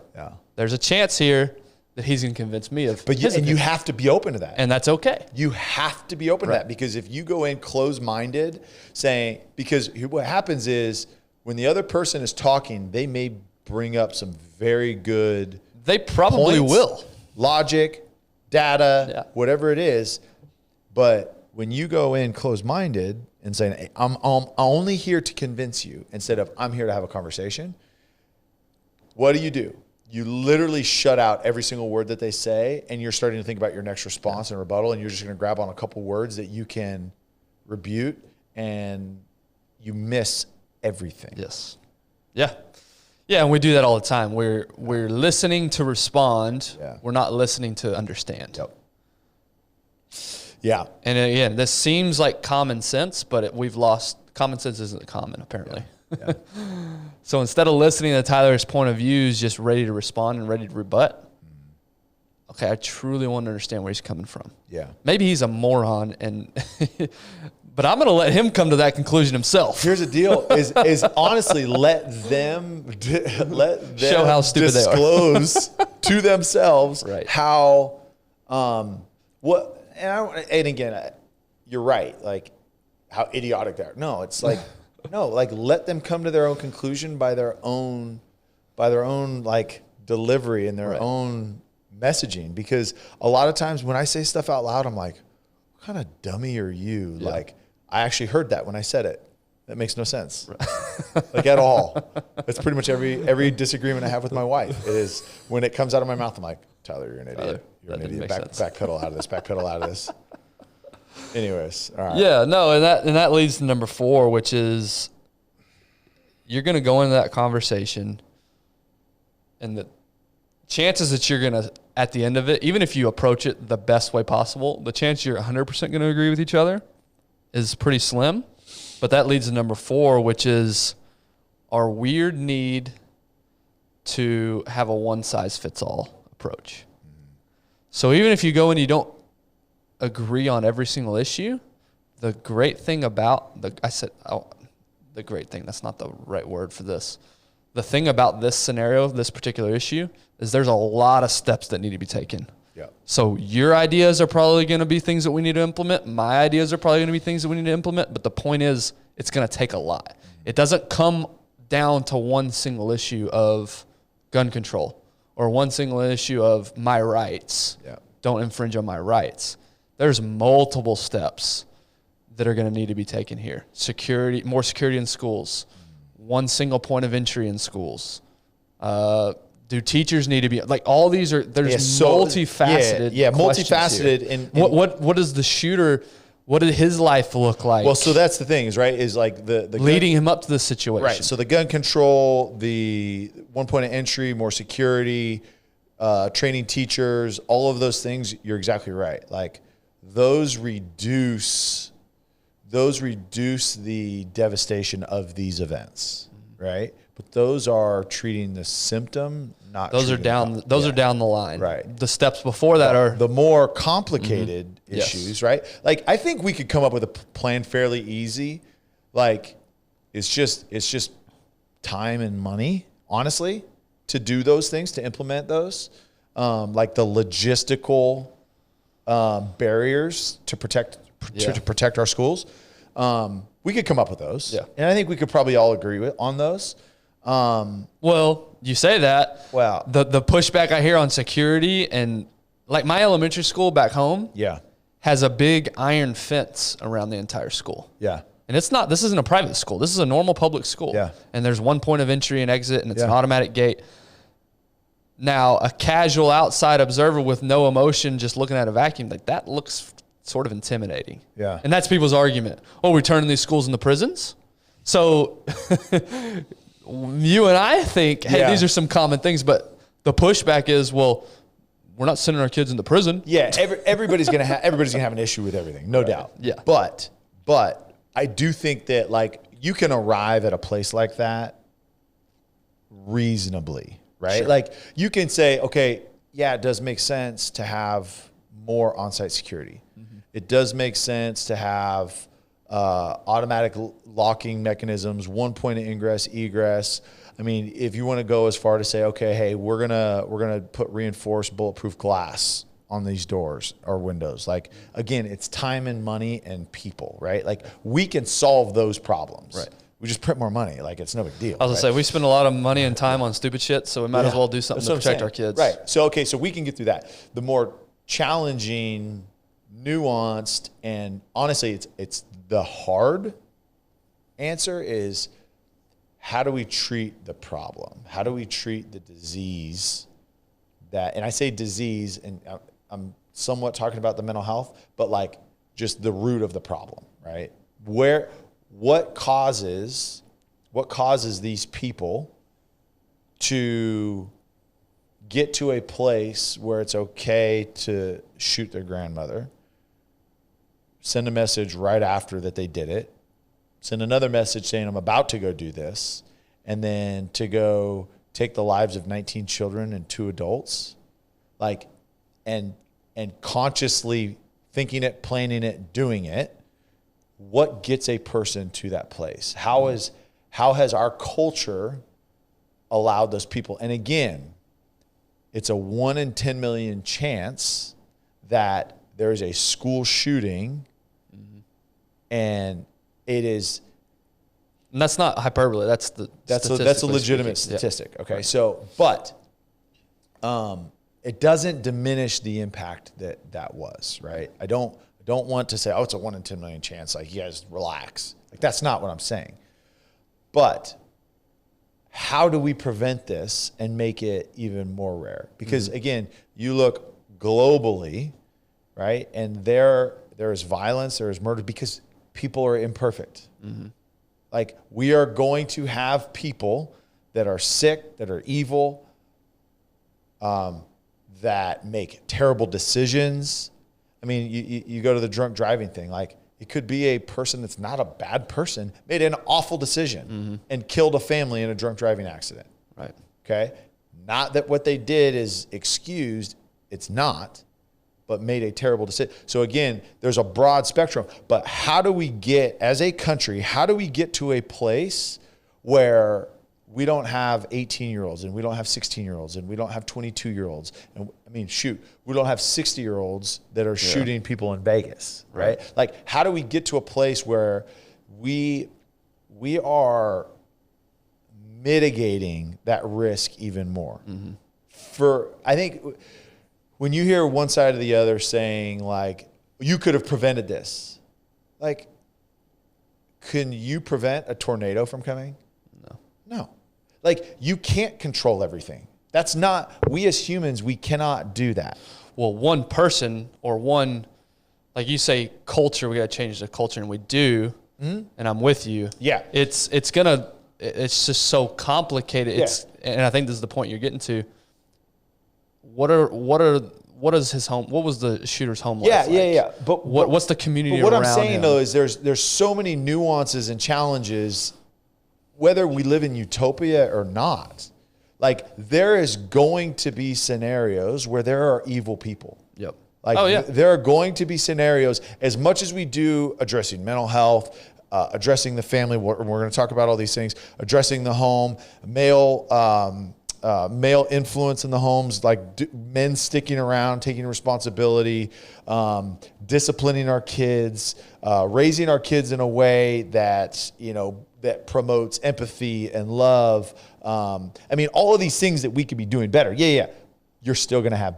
A: there's a chance here that he's going to convince me of his opinion.
B: You have to be open to that.
A: And that's okay.
B: You have to be open to that, because if you go in closed-minded because what happens is when the other person is talking, they may bring up some very good
A: They probably
B: points,
A: will.
B: Logic, data, whatever it is. But when you go in closed-minded and saying, hey, I'm only here to convince you instead of I'm here to have a conversation, what do? You literally shut out every single word that they say, and you're starting to think about your next response and rebuttal, and you're just going to grab on a couple words that you can rebut, and you miss everything.
A: Yes. Yeah. Yeah, and we do that all the time. We're listening to respond.
B: Yeah.
A: We're not listening to understand.
B: Yep. Yeah.
A: And again, this seems like common sense, but we've lost. Common sense isn't common, apparently.
B: Yeah.
A: So instead of listening to Tyler's point of view, is just ready to respond and ready to rebut. Okay, I truly want to understand where he's coming from.
B: Yeah.
A: Maybe he's a moron, but I'm going to let him come to that conclusion himself.
B: Here's the deal: is honestly let them
A: show how stupid they are.
B: Disclose to themselves how what and again, you're right. Like how idiotic they are. No, it's like. No, like let them come to their own conclusion by their own like delivery and their own messaging. Because a lot of times when I say stuff out loud, I'm like, what kind of dummy are you? Yeah. Like I actually heard that when I said it. That makes no sense. Like at all. That's pretty much every disagreement I have with my wife. It is when it comes out of my mouth, I'm like, Tyler, you're an idiot. You're an idiot. Backpedal out of this. Backpedal out of this. Anyways, all right.
A: Yeah, no, and that leads to number 4, which is you're going to go into that conversation, and the chances that you're going to, at the end of it, even if you approach it the best way possible, the chance you're 100% going to agree with each other is pretty slim. But that leads to number 4, which is our weird need to have a one-size-fits-all approach. So even if you go and you don't agree on every single issue, the great thing about the great thing, that's not the right word for this. The thing about this scenario, this particular issue, is there's a lot of steps that need to be taken.
B: Yeah.
A: So your ideas are probably going to be things that we need to implement. My ideas are probably going to be things that we need to implement. But the point is, it's going to take a lot. It doesn't come down to one single issue of gun control or one single issue of my rights.
B: Yeah.
A: Don't infringe on my rights. There's multiple steps that are going to need to be taken here. Security, more security in schools. One single point of entry in schools. Do teachers need to be like all these are? There's multifaceted.
B: Yeah, multifaceted. And
A: what does the shooter? What did his life look like?
B: Well, so that's the thing is right is like the
A: leading him up to this situation.
B: Right. So the gun control, the one point of entry, more security, training teachers, all of those things. You're exactly right. Like those reduce the devastation of these events, right? But those are treating the symptom, not
A: those are down. Those are down the line,
B: right?
A: The steps before that are
B: the more complicated issues, right? Like I think we could come up with a plan fairly easy. Like it's just time and money, honestly, to do those things, to implement those, like the logistical barriers to protect our schools. We could come up with those.
A: Yeah.
B: And I think we could probably all agree on those.
A: Well, you say that.
B: Wow.
A: The pushback I hear on security and like my elementary school back home has a big iron fence around the entire school.
B: Yeah.
A: And this isn't a private school. This is a normal public school.
B: Yeah.
A: And there's one point of entry and exit and it's an automatic gate. Now, a casual outside observer with no emotion just looking at a vacuum, like that looks sort of intimidating.
B: Yeah.
A: And that's people's argument. Oh, we're turning these schools into prisons? So you and I think, hey, these are some common things, but the pushback is, well, we're not sending our kids into prison.
B: Yeah, everybody's gonna have an issue with everything, no doubt.
A: Yeah.
B: But I do think that like you can arrive at a place like that reasonably, right?
A: Sure.
B: Like you can say, okay, yeah, it does make sense to have more on-site security. It does make sense to have automatic locking mechanisms, one point of ingress, egress. I mean, if you want to go as far to say, okay, hey, we're gonna put reinforced bulletproof glass on these doors or windows. Like again, it's time and money and people, right? Like we can solve those problems.
A: Right.
B: We just print more money. Like it's no big deal.
A: I was gonna say we spend a lot of money and time on stupid shit, so we might as well do something to protect our kids.
B: Right. So okay, so we can get through that. The more challenging, nuanced, and honestly, it's the hard answer is how do we treat the problem? How do we treat the disease that, and I say disease, and I'm somewhat talking about the mental health, but like just the root of the problem, right? What causes these people to get to a place where it's okay to shoot their grandmother, send a message right after that they did it, send another message saying I'm about to go do this, and then to go take the lives of 19 children and 2 adults, like, and consciously thinking it, planning it, doing it. What gets a person to that place? How has our culture allowed those people? And again, it's a 1 in 10 million chance that there is a school shooting, and it is.
A: And that's not hyperbole. That's
B: a legitimate statistic. Okay, yeah. So but it doesn't diminish the impact that was, right? I don't want to say, oh, it's a 1 in 10 million chance. Like, you guys relax. Like, that's not what I'm saying. But how do we prevent this and make it even more rare? Because again, you look globally, right? And there is violence, there is murder because people are imperfect. Like, we are going to have people that are sick, that are evil, that make terrible decisions. I mean, you go to the drunk driving thing. Like, it could be a person that's not a bad person, made an awful decision and killed a family in a drunk driving accident.
A: Right.
B: Okay? Not that what they did is excused. It's not. But made a terrible decision. So again, there's a broad spectrum. But how do we get, as a country, how do we get to a place where we don't have 18-year-olds and we don't have 16-year-olds and we don't have 22-year-olds? And I mean, shoot, we don't have 60-year-olds that are shooting people in Vegas, right? Like, how do we get to a place where we are mitigating that risk even more? I think when you hear one side or the other saying, like, you could have prevented this, like, can you prevent a tornado from coming? No. Like, you can't control everything. That's not, we as humans, we cannot do that.
A: Well, one person or one, like you say, culture, we got to change the culture, and we do, and I'm with you. Yeah. It's just so complicated.
B: Yeah.
A: And I think this is the point you're getting to. What is his home? What was the shooter's home life like?
B: Yeah. But
A: what's the community
B: around him?
A: What
B: I'm saying though is there's so many nuances and challenges, whether we live in utopia or not. Like, there is going to be scenarios where there are evil people.
A: Yep.
B: Like, there are going to be scenarios, as much as we do addressing mental health, addressing the family. We're going to talk about all these things, addressing the home, male influence in the homes, like men sticking around, taking responsibility, disciplining our kids, raising our kids in a way that, that promotes empathy and love. I mean, all of these things that we could be doing better. You're still going to have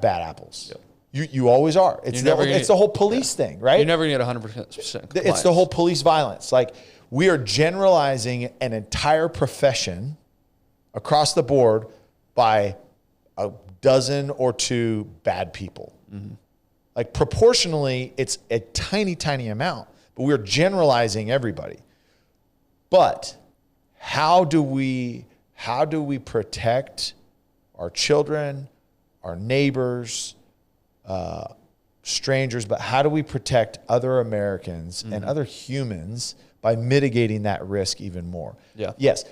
B: bad apples. Yep. You always are. It's the whole police thing, right?
A: You're never going to get 100% compliance.
B: It's the whole police violence. Like, we are generalizing an entire profession across the board by a dozen or 2 bad people. Like, proportionally, it's a tiny, tiny amount, but we're generalizing everybody. But how do we protect our children, our neighbors, strangers, but how do we protect other Americans and other humans by mitigating that risk even more?
A: Yeah.
B: Yes.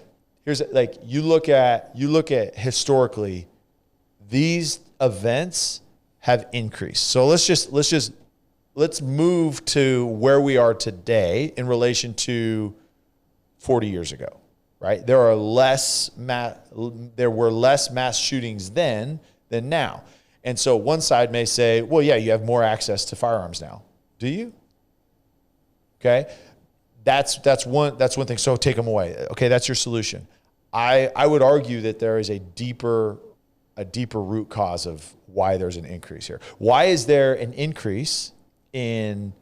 B: here's like you look at historically, these events have increased. So let's move to where we are today in relation to 40 years ago, right? There were less mass shootings then than now. And so one side may say, well, yeah, you have more access to firearms now. Do you? Okay. That's one thing. So take them away. Okay. That's your solution. I would argue that there is a deeper root cause of why there's an increase here. Why is there an increase in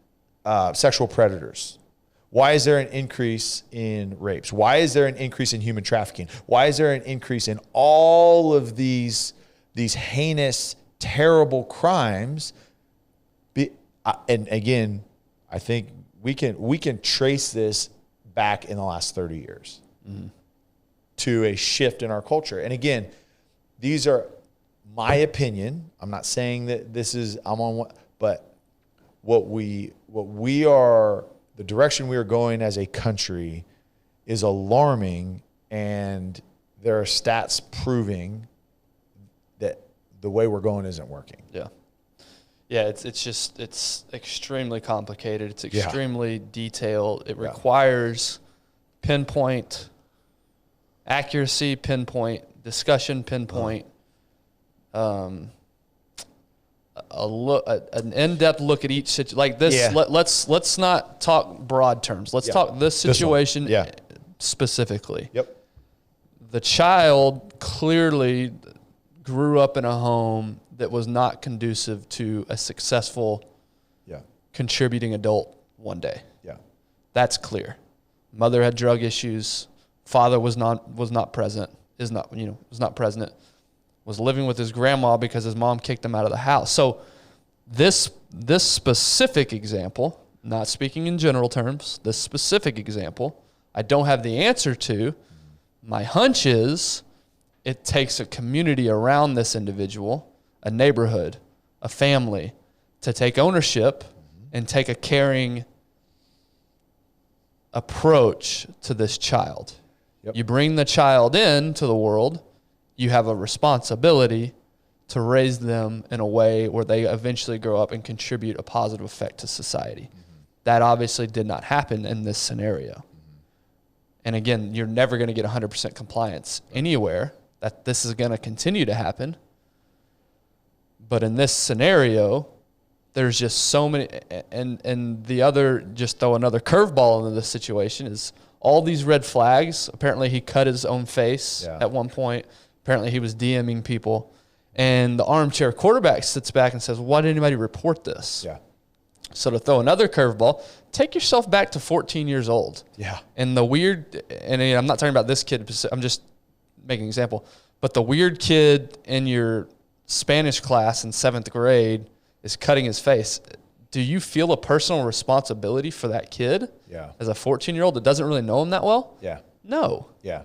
B: sexual predators? Why is there an increase in rapes? Why is there an increase in human trafficking? Why is there an increase in all of these heinous, terrible crimes? And again, I think we can trace this back in the last 30 years to a shift in our culture. And again, these are my opinion. I'm not saying that I'm on one, but what we are, the direction we are going as a country is alarming, and there are stats proving that the way we're going isn't working.
A: Yeah. Yeah, it's extremely complicated. It's extremely detailed. It requires pinpoint accuracy, pinpoint discussion, pinpoint an in-depth look at each situation. Like this, let's not talk broad terms. Let's talk this situation specifically.
B: Yep.
A: The child clearly grew up in a home that was not conducive to a successful contributing adult one day.
B: Yeah.
A: That's clear. Mother had drug issues. Father was not present. Was not present. Was living with his grandma because his mom kicked him out of the house. So this specific example, not speaking in general terms, this specific example, I don't have the answer to. My hunch is it takes a community around this individual, a neighborhood, a family, to take ownership and take a caring approach to this child.
B: Yep.
A: You bring the child into the world, you have a responsibility to raise them in a way where they eventually grow up and contribute a positive effect to society. That obviously did not happen in this scenario. And again, you're never going to get 100% compliance anywhere. That this is going to continue to happen. But in this scenario, there's just so many, and the other, just throw another curveball into this situation, is all these red flags. Apparently he cut his own face at one point. Apparently he was DMing people. And the armchair quarterback sits back and says, why did anybody report this?
B: Yeah.
A: So to throw another curveball, take yourself back to 14 years old.
B: Yeah.
A: And the weird, and I'm not talking about this kid, I'm just making an example, but the weird kid in your Spanish class in 7th grade is cutting his face. Do you feel a personal responsibility for that kid?
B: Yeah.
A: As a 14-year-old that doesn't really know him that well?
B: Yeah.
A: No.
B: Yeah.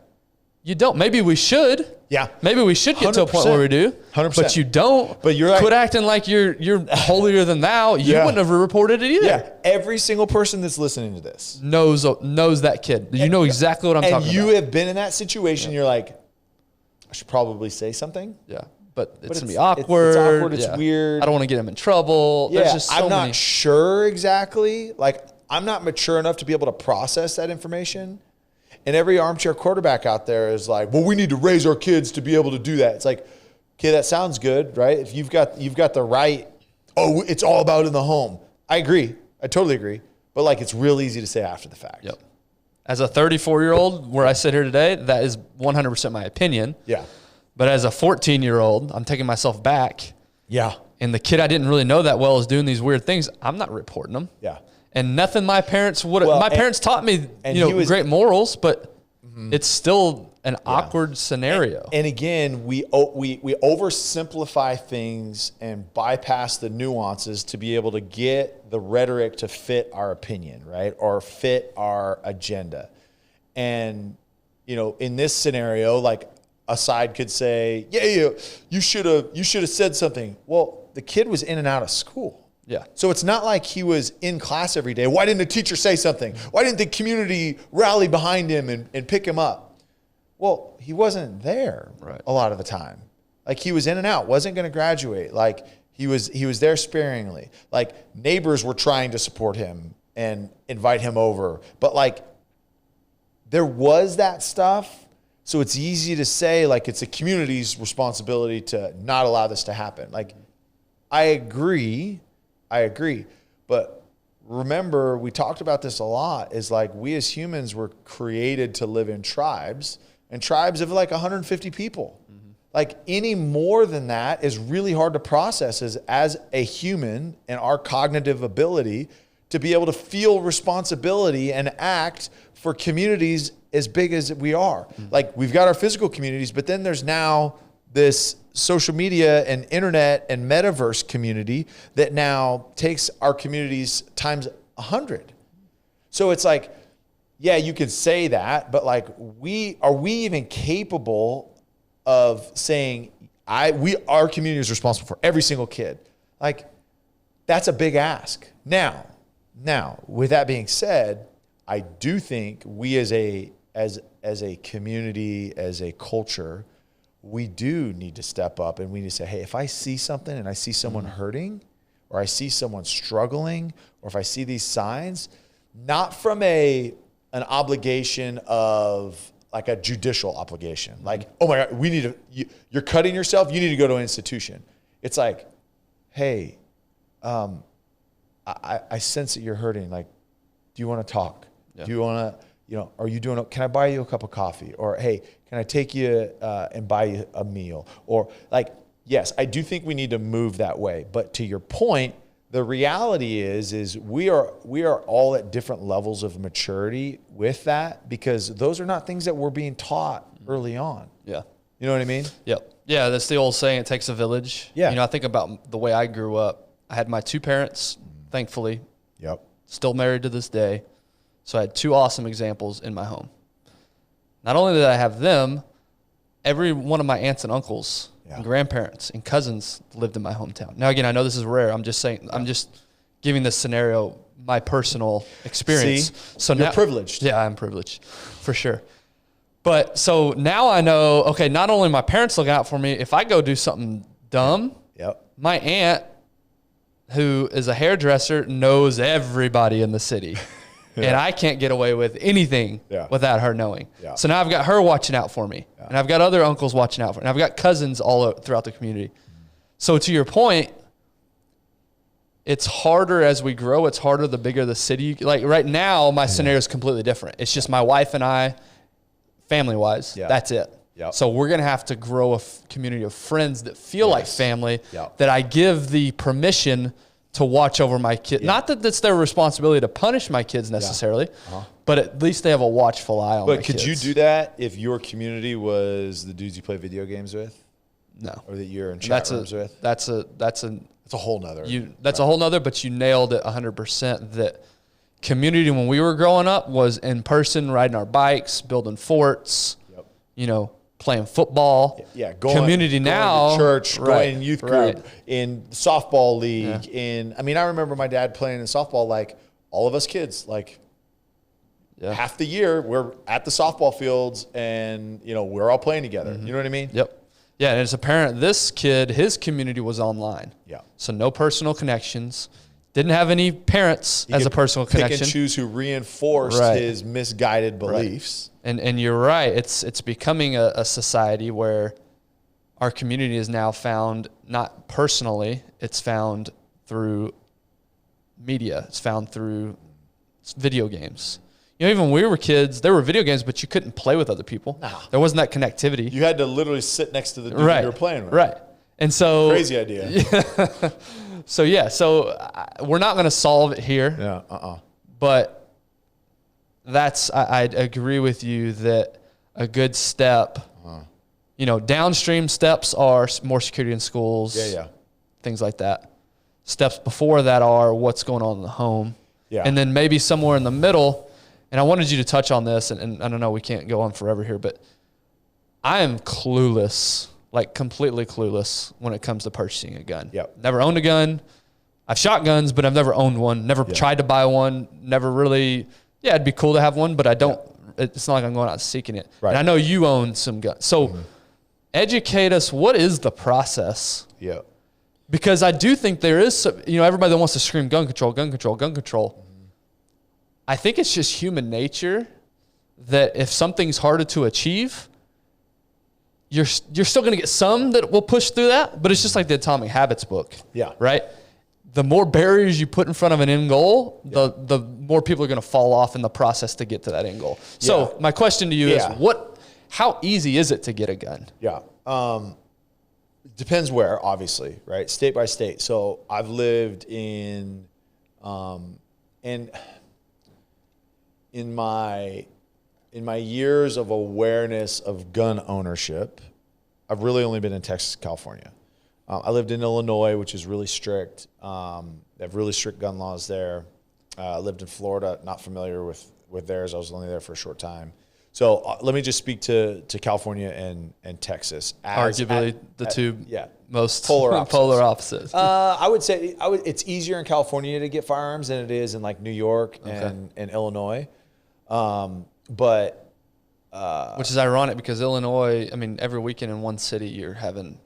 A: You don't. Maybe we should.
B: Yeah.
A: Maybe we should get to a point where we do.
B: 100%.
A: But you don't.
B: But you're like,
A: quit acting like you're holier than thou. You wouldn't have reported it either.
B: Yeah. Every single person that's listening to this
A: knows that kid. You know exactly what I'm talking about.
B: And you have been in that situation. You're like, I should probably say something.
A: Yeah. But it's going to be awkward.
B: It's awkward. It's weird.
A: I don't want to get him in trouble.
B: Yeah.
A: There's just so
B: I'm
A: many.
B: not sure exactly. Like, I'm not mature enough to be able to process that information. And every armchair quarterback out there is like, well, we need to raise our kids to be able to do that. It's like, okay, that sounds good, right? If you've got the right, it's all about in the home. I agree. I totally agree. But like, it's real easy to say after the fact.
A: Yep. As a 34-year-old, where I sit here today, that is 100% my opinion.
B: Yeah.
A: But as a 14-year-old, I'm taking myself back.
B: Yeah.
A: And the kid I didn't really know that well is doing these weird things. I'm not reporting them.
B: Yeah.
A: And nothing my parents would. My parents taught me, great morals, but it's still an awkward scenario.
B: And again, we oversimplify things and bypass the nuances to be able to get the rhetoric to fit our opinion, right, or fit our agenda. And in this scenario, like a side could say, "Yeah, you should have said something." Well, the kid was in and out of school.
A: Yeah.
B: So it's not like he was in class every day. Why didn't the teacher say something? Why didn't the community rally behind him and pick him up? Well, he wasn't there
A: Right.
B: a lot of the time. Like he was in and out, wasn't going to graduate. Like he was there sparingly. Like neighbors were trying to support him and invite him over. But like there was that stuff. So it's easy to say like it's a community's responsibility to not allow this to happen. Like I agree. But remember, we talked about this a lot, is like we as humans were created to live in tribes, and tribes of like 150 people. Mm-hmm. Like any more than that is really hard to process as a human and our cognitive ability to be able to feel responsibility and act for communities as big as we are. Mm-hmm. Like we've got our physical communities, but then there's now this social media and internet and metaverse community that now takes our communities times 100. So it's like, yeah, you could say that, but like are we even capable of saying our community is responsible for every single kid? Like that's a big ask. Now, with that being said, I do think we as a community, as a culture, we do need to step up and we need to say, hey, if I see something and I see someone hurting or I see someone struggling or if I see these signs, not from an obligation of like a judicial obligation. Like, oh my God, you're cutting yourself, you need to go to an institution. It's like, hey, I sense that you're hurting. Like, do you want to talk? Yeah. Do you want to, are you doing, can I buy you a cup of coffee? Or, hey, can I take you and buy you a meal? Or like, yes, I do think we need to move that way. But to your point, the reality is we are all at different levels of maturity with that, because those are not things that we're being taught early on.
A: Yeah.
B: You know what I mean?
A: Yep. Yeah, that's the old saying, it takes a village.
B: Yeah.
A: I think about the way I grew up. I had my two parents, thankfully.
B: Yep. Still
A: Married to this day. So I had two awesome examples in my home. Not only did I have them, every one of my aunts and uncles and grandparents and cousins lived in my hometown. Now, again, I know this is rare. I'm just saying, I'm just giving this scenario my personal experience.
B: See?
A: So
B: you're
A: now,
B: privileged.
A: Yeah, I'm privileged for sure. But so now I know, okay, not only my parents looking out for me, if I go do something dumb, my aunt, who is a hairdresser, knows everybody in the city. And I can't get away with anything without her knowing. Yeah. So now I've got her watching out for me. Yeah. And I've got other uncles watching out for me. And I've got cousins all throughout the community. So to your point, it's harder as we grow. It's harder the bigger the city. Like right now, my scenario is completely different. It's just my wife and I, family-wise, that's it. Yep. So we're going to have to grow a community of friends that feel like family, that I give the permission to watch over my kids. Not that that's their responsibility to punish my kids necessarily, but at least they have a watchful eye on my kids.
B: But could you do that if your community was the dudes you play video games with?
A: No.
B: Or that you're in chat rooms with?
A: That's a
B: whole nother.
A: That's a whole nother, but you nailed it 100%. That community when we were growing up was in person, riding our bikes, building forts, playing football.
B: Going
A: now,
B: to church, going in youth group, in softball league. I remember my dad playing in softball. Like all of us kids, like half the year we're at the softball fields, and we're all playing together. Mm-hmm. You know what I mean?
A: Yep. Yeah, and it's apparent this kid, his community was online. Yeah. So no personal connections. Didn't have any parents as a personal connection.
B: Pick and choose who reinforced his misguided beliefs.
A: And you're right. It's becoming a society where our community is now found not personally. It's found through media. It's found through video games. Even when we were kids, there were video games, but you couldn't play with other people. No. There wasn't that connectivity.
B: You had to literally sit next to the dude you were playing with.
A: Right. And so
B: crazy idea.
A: So we're not going to solve it here.
B: Yeah.
A: But I'd agree with you that a good step, downstream steps are more security in schools. Things like that. Steps before that are what's going on in the home. Yeah. And then maybe somewhere in the middle, and I wanted you to touch on this, and I don't know, we can't go on forever here, but I am clueless. Like completely clueless when it comes to purchasing a gun.
B: Yep.
A: Never owned a gun. I've shot guns, but I've never owned one. Never tried to buy one. Never really. Yeah, it'd be cool to have one, but I don't It's not like I'm going out seeking it.
B: Right.
A: And I know you own some guns. So educate us. What is the process?
B: Yeah.
A: Because I do think there is some, everybody that wants to scream gun control, gun control, gun control. I think it's just human nature that if something's harder to achieve, you're still going to get some that will push through that, but it's just like the Atomic Habits book.
B: Yeah.
A: Right? The more barriers you put in front of an end goal, the more people are going to fall off in the process to get to that end goal. So my question to you is how easy is it to get a gun?
B: Yeah. Depends where, obviously, right? State by state. So I've lived in my years of awareness of gun ownership, I've really only been in Texas, California. I lived in Illinois, which is really strict. They have really strict gun laws there. I lived in Florida, not familiar with theirs. I was only there for a short time. So let me just speak to California and Texas.
A: Arguably the two most
B: polar
A: opposites.
B: I would say it's easier in California to get firearms than it is in like New York and Illinois. But
A: which is ironic because Illinois, I mean, every weekend in one city you're having.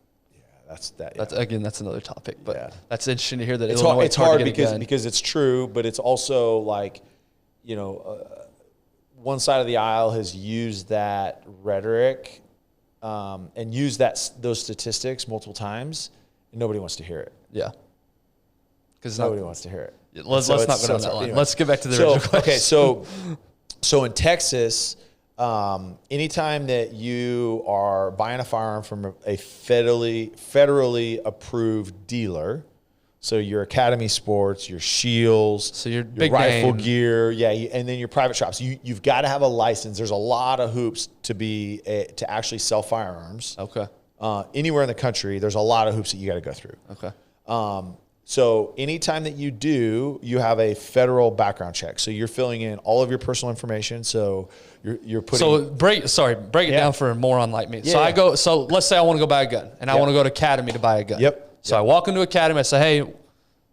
B: That's
A: another topic, but that's interesting to hear that
B: Illinois. It's hard
A: because
B: it's true, but it's also like, one side of the aisle has used that rhetoric and used those statistics multiple times, and nobody wants to hear it.
A: Yeah, because
B: nobody wants to hear it.
A: Let's not go down that line. Anyway. Let's get back to the original question.
B: Okay, so in Texas, anytime that you are buying a firearm from a federally approved dealer, so your Academy Sports, your Shields,
A: so your
B: big rifle gear, and then your private shops, you've got to have a license. There's a lot of hoops to actually sell firearms.
A: Okay.
B: Anywhere in the country, there's a lot of hoops that you got to go through.
A: Okay.
B: So anytime that you do, you have a federal background check. So you're filling in all of your personal information. So you're putting.
A: So break it down for a moron like me. Yeah, so let's say I want to go buy a gun, and I want to go to Academy to buy a gun.
B: Yep.
A: So I walk into Academy. I say, "Hey,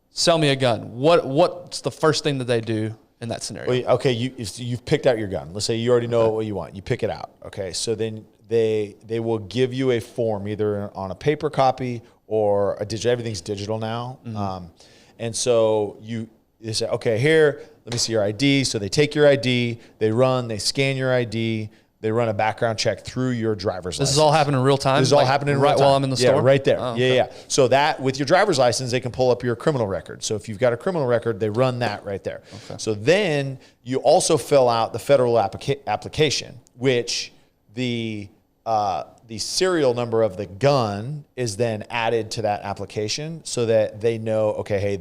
A: sell me a gun." What's the first thing that they do in that scenario?
B: Well, okay, you've picked out your gun. Let's say you already know what you want. You pick it out. Okay, so then they will give you a form either on a paper copy or a digital. Everything's digital now. Mm-hmm. And so they say, okay, here, let me see your ID. So they take your ID, they scan your ID, they run a background check through your driver's license.
A: This is all happening in real time?
B: This is all happening in real time.
A: Right while I'm in the store?
B: Yeah, right there.
A: Oh, okay.
B: Yeah. So that, with your driver's license, they can pull up your criminal record. So if you've got a criminal record, they run that right there. Okay. So then you also fill out the federal application, which the serial number of the gun is then added to that application so that they know, okay, hey,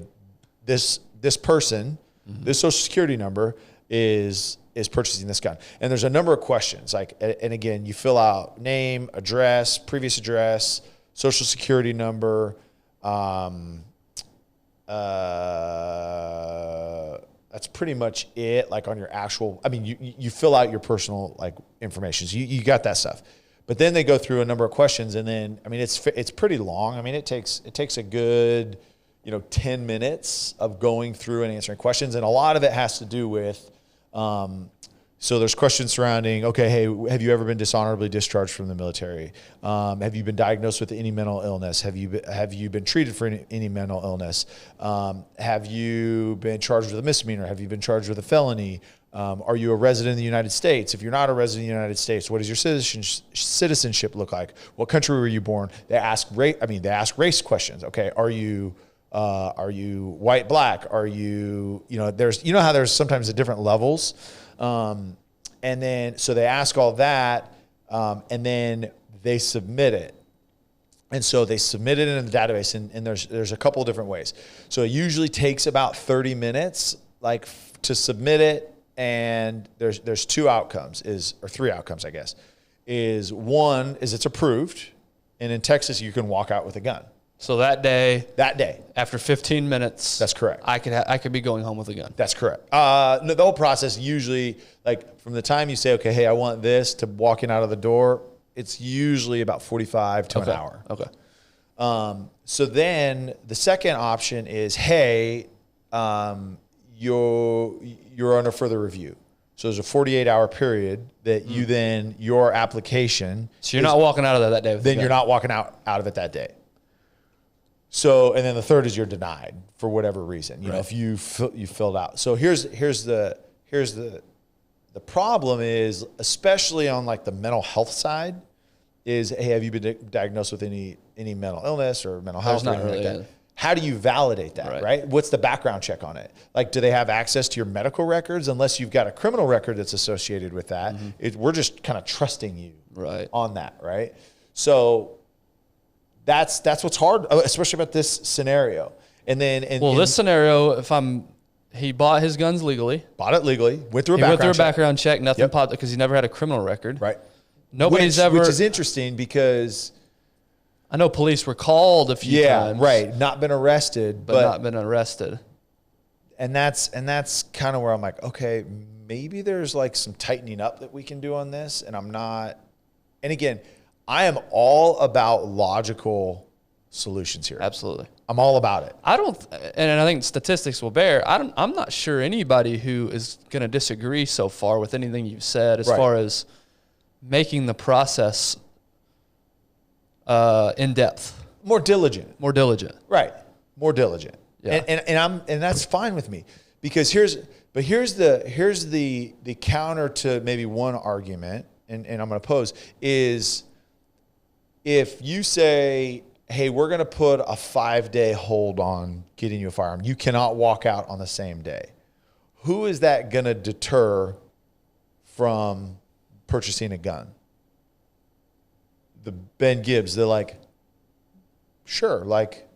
B: this person, this social security number is purchasing this gun. And there's a number of questions. And again, you fill out name, address, previous address, social security number. That's pretty much it. Like on your actual, you fill out your personal information. So you got that stuff. But then they go through a number of questions, and then it's pretty long. It takes a good 10 minutes of going through and answering questions, and a lot of it has to do with. So there's questions surrounding, okay, hey, have you ever been dishonorably discharged from the military? Have you been diagnosed with any mental illness? Have you been treated for any mental illness? Have you been charged with a misdemeanor? Have you been charged with a felony? Are you a resident of the United States? If you're not a resident of the United States, what does your citizenship look like? What country were you born? They ask race questions. Okay, are you white, black? Are you there's how there's sometimes the different levels, and then so they ask all that, and then they submit it. And so they submit it in the database, and there's a couple of different ways. So it usually takes about 30 minutes, to submit it. And there's two outcomes, or three outcomes, I guess. One is it's approved, and in Texas you can walk out with a gun.
A: So that day,
B: after
A: 15 minutes,
B: that's correct.
A: I could be going home with a gun.
B: That's correct. The whole process usually, from the time you say, okay, hey, I want this, to walking out of the door, it's usually about 45 to an hour.
A: Okay.
B: So then the second option is, hey, you're under further review. So there's a 48-hour period that you then, your application.
A: So you're not walking out of there that day.
B: Then you're not walking out of it that day. So, and then the third is you're denied for whatever reason. You know, if you filled out. So here's the problem is, especially on like the mental health side, is, hey, have you been diagnosed with any mental illness or mental health?
A: There's not
B: or
A: really
B: like that? How do you validate that, right? What's the background check on it? Like, do they have access to your medical records? Unless you've got a criminal record that's associated with that, we're just kind of trusting you on that, right? So that's what's hard, especially about this scenario. And then,
A: this scenario, he bought his guns legally.
B: Bought it legally. Went through a
A: background check. Nothing popped because he never had a criminal record.
B: Right.
A: Which is
B: interesting because
A: I know police were called a few times.
B: Right. Not been arrested,
A: but not been arrested.
B: And that's kind of where I'm like, okay, maybe there's like some tightening up that we can do on this. And I'm not. And again, I am all about logical solutions here.
A: Absolutely.
B: I'm all about it.
A: And I think statistics will bear. I'm not sure anybody who is going to disagree so far with anything you've said as far as making the process in depth,
B: more diligent.
A: Right.
B: More diligent. Yeah. And that's fine with me, because here's the counter to maybe one argument, and I'm going to pose is, if you say, hey, we're going to put a 5-day hold on getting you a firearm, you cannot walk out on the same day. Who is that going to deter from purchasing a gun? The Ben Gibbs, they're like, sure, like,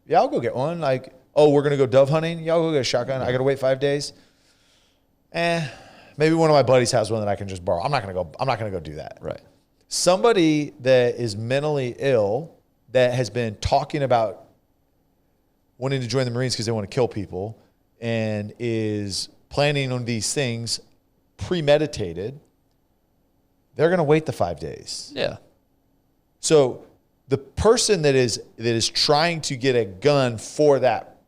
B: yeah, I'll go get one. Like, oh, we're going to go dove hunting? Yeah, I'll go get a shotgun. I got to wait 5 days. Maybe one of my buddies has one that I can just borrow. I'm not going to go do that.
A: Right.
B: Somebody that is mentally ill, that has been talking about wanting to join the Marines because they want to kill people, and is planning on these things premeditated, they're going to wait the 5 days.
A: Yeah.
B: So the person that is trying to get a gun for that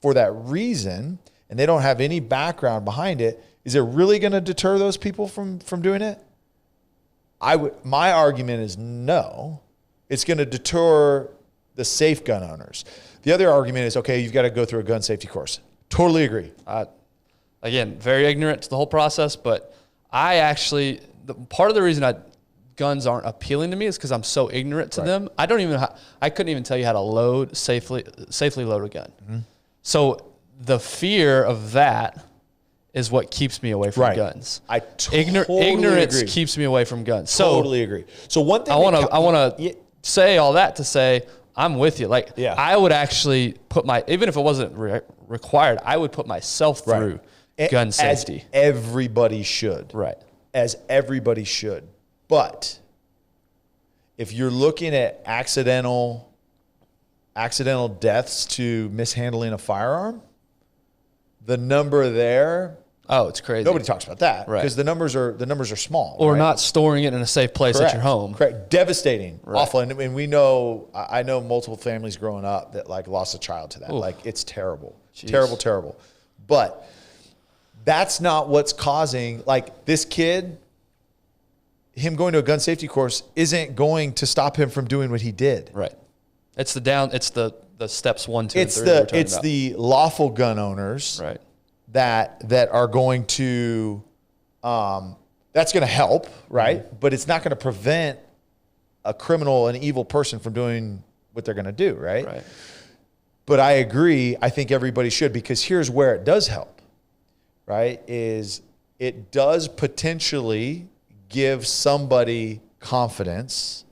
B: reason, and they don't have any background behind it, is it really going to deter those people from doing it? My argument is no. It's going to deter the safe gun owners. The other argument is, okay, you've got to go through a gun safety course. Totally agree.
A: Again, very ignorant to the whole process, but part of the reason guns aren't appealing to me is because I'm so ignorant to them. I couldn't even tell you how to safely load a gun. Mm-hmm. So the fear of that is what keeps me away from guns.
B: I totally
A: ignorance
B: agree.
A: Keeps me away from guns.
B: Totally agree. So one thing
A: I want to say all that to say I'm with you. Like, I would actually put even if it wasn't required, I would put myself through gun safety.
B: As everybody should.
A: Right.
B: As everybody should. But if you're looking at accidental deaths to mishandling a firearm, the number there,
A: it's crazy.
B: Nobody talks about that,
A: right?
B: Because the numbers are small.
A: Or not storing it in a safe place at your home.
B: Correct. Devastating, awful. And I know multiple families growing up that like lost a child to that. Ooh. Like, it's terrible. Jeez. Terrible. But that's not what's causing, like, this kid, him going to a gun safety course isn't going to stop him from doing what he did.
A: Right. It's the steps 1, 2, and 3.
B: It's the lawful gun owners,
A: right,
B: that are going to, that's going to help, right? Mm-hmm. But it's not going to prevent a criminal, an evil person from doing what they're going to do, right?
A: Right.
B: But I agree. I think everybody should, because here's where it does help, right? Is it does potentially give somebody confidence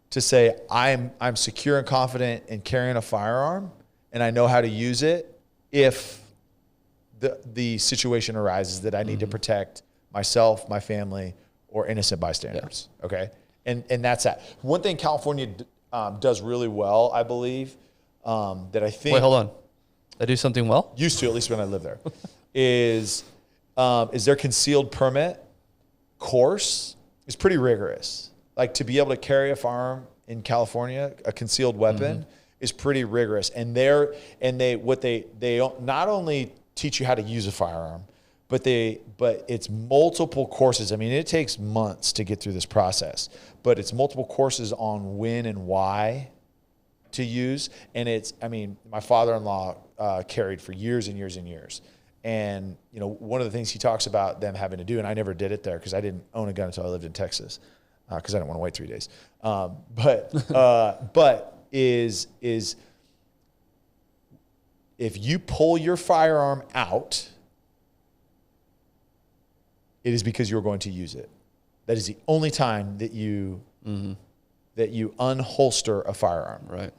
B: to say, I'm secure and confident in carrying a firearm, and I know how to use it if the situation arises that I need to protect myself, my family, or innocent bystanders. Yeah. Okay, and that's that. One thing California does really well, I believe, that I think.
A: Wait, hold on. They do something well?
B: Used to, at least when I lived there, is their concealed permit course is pretty rigorous. Like, to be able to carry a firearm in California, a concealed weapon, is pretty rigorous. And they not only teach you how to use a firearm, but it's multiple courses. I mean, it takes months to get through this process, but it's multiple courses on when and why to use. And my father-in-law carried for years and years and years. And, one of the things he talks about them having to do, and I never did it there because I didn't own a gun until I lived in Texas because I didn't want to wait 3 days. But is if you pull your firearm out, it is because you're going to use it. That is the only time that you unholster a firearm.
A: Right.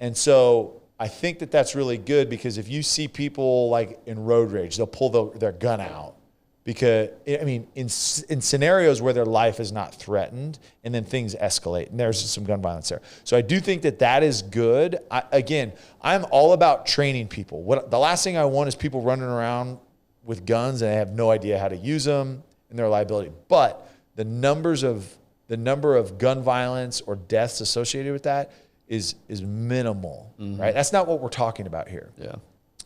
B: And so I think that that's really good because if you see people like in road rage, they'll pull their gun out because, in scenarios where their life is not threatened and then things escalate and there's some gun violence there. So I do think that is good. I'm all about training people. The last thing I want is people running around with guns and they have no idea how to use them and their liability. But the number of gun violence or deaths associated with that is minimal, right? That's not what we're talking about here.
A: Yeah.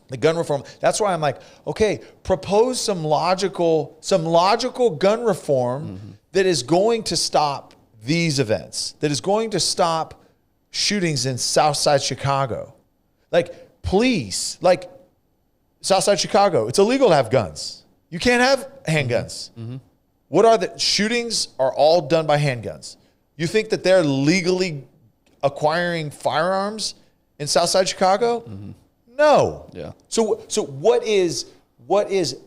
B: The gun reform, that's why I'm like, okay, propose some logical gun reform that is going to stop these events, that is going to stop shootings in Southside Chicago. Like, please, Southside Chicago, it's illegal to have guns. You can't have handguns. What are the shootings are all done by handguns. You think that they're legally acquiring firearms in Southside Chicago? No.
A: Yeah.
B: So what is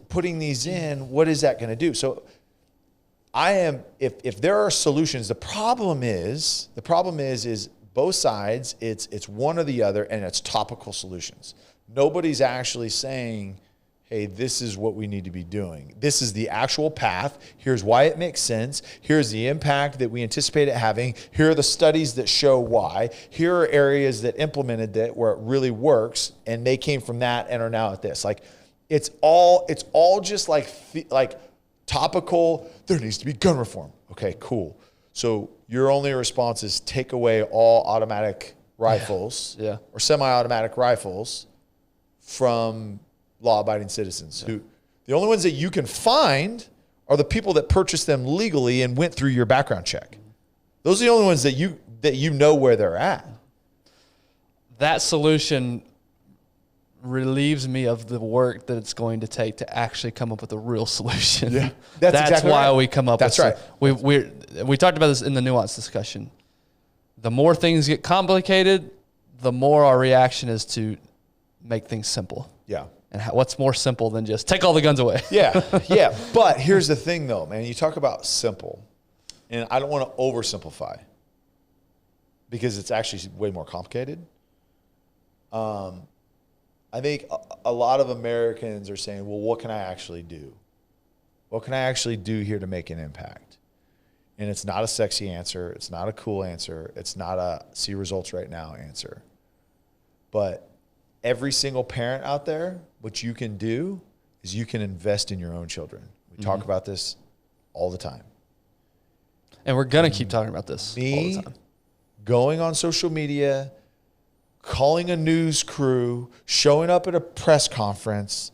B: putting these in? What is that going to do? So if there are solutions, the problem is both sides. It's one or the other, and it's topical solutions. Nobody's actually saying, hey, this is what we need to be doing. This is the actual path. Here's why it makes sense. Here's the impact that we anticipate it having. Here are the studies that show why. Here are areas that implemented that where it really works, and they came from that and are now at this. Like, it's all just like topical. There needs to be gun reform. Okay, cool. So your only response is take away all automatic rifles or semi-automatic rifles from law-abiding citizens. Who the only ones that you can find are the people that purchased them legally and went through your background check. Those are the only ones that you know where they're at.
A: That solution relieves me of the work that it's going to take to actually come up with a real solution.
B: Yeah,
A: that's
B: exactly
A: why
B: right.
A: we come up
B: That's
A: with
B: right.
A: we talked about this in the nuance discussion. The more things get complicated, the more our reaction is to make things simple.
B: Yeah.
A: And what's more simple than just take all the guns away?
B: Yeah. But here's the thing, though, man. You talk about simple, and I don't want to oversimplify because it's actually way more complicated. I think a lot of Americans are saying, well, what can I actually do? What can I actually do here to make an impact? And it's not a sexy answer. It's not a cool answer. It's not a see results right now answer. But every single parent out there, what you can do is you can invest in your own children. We talk about this all the time.
A: And we're going to keep talking about this all the time.
B: Going on social media, calling a news crew, showing up at a press conference,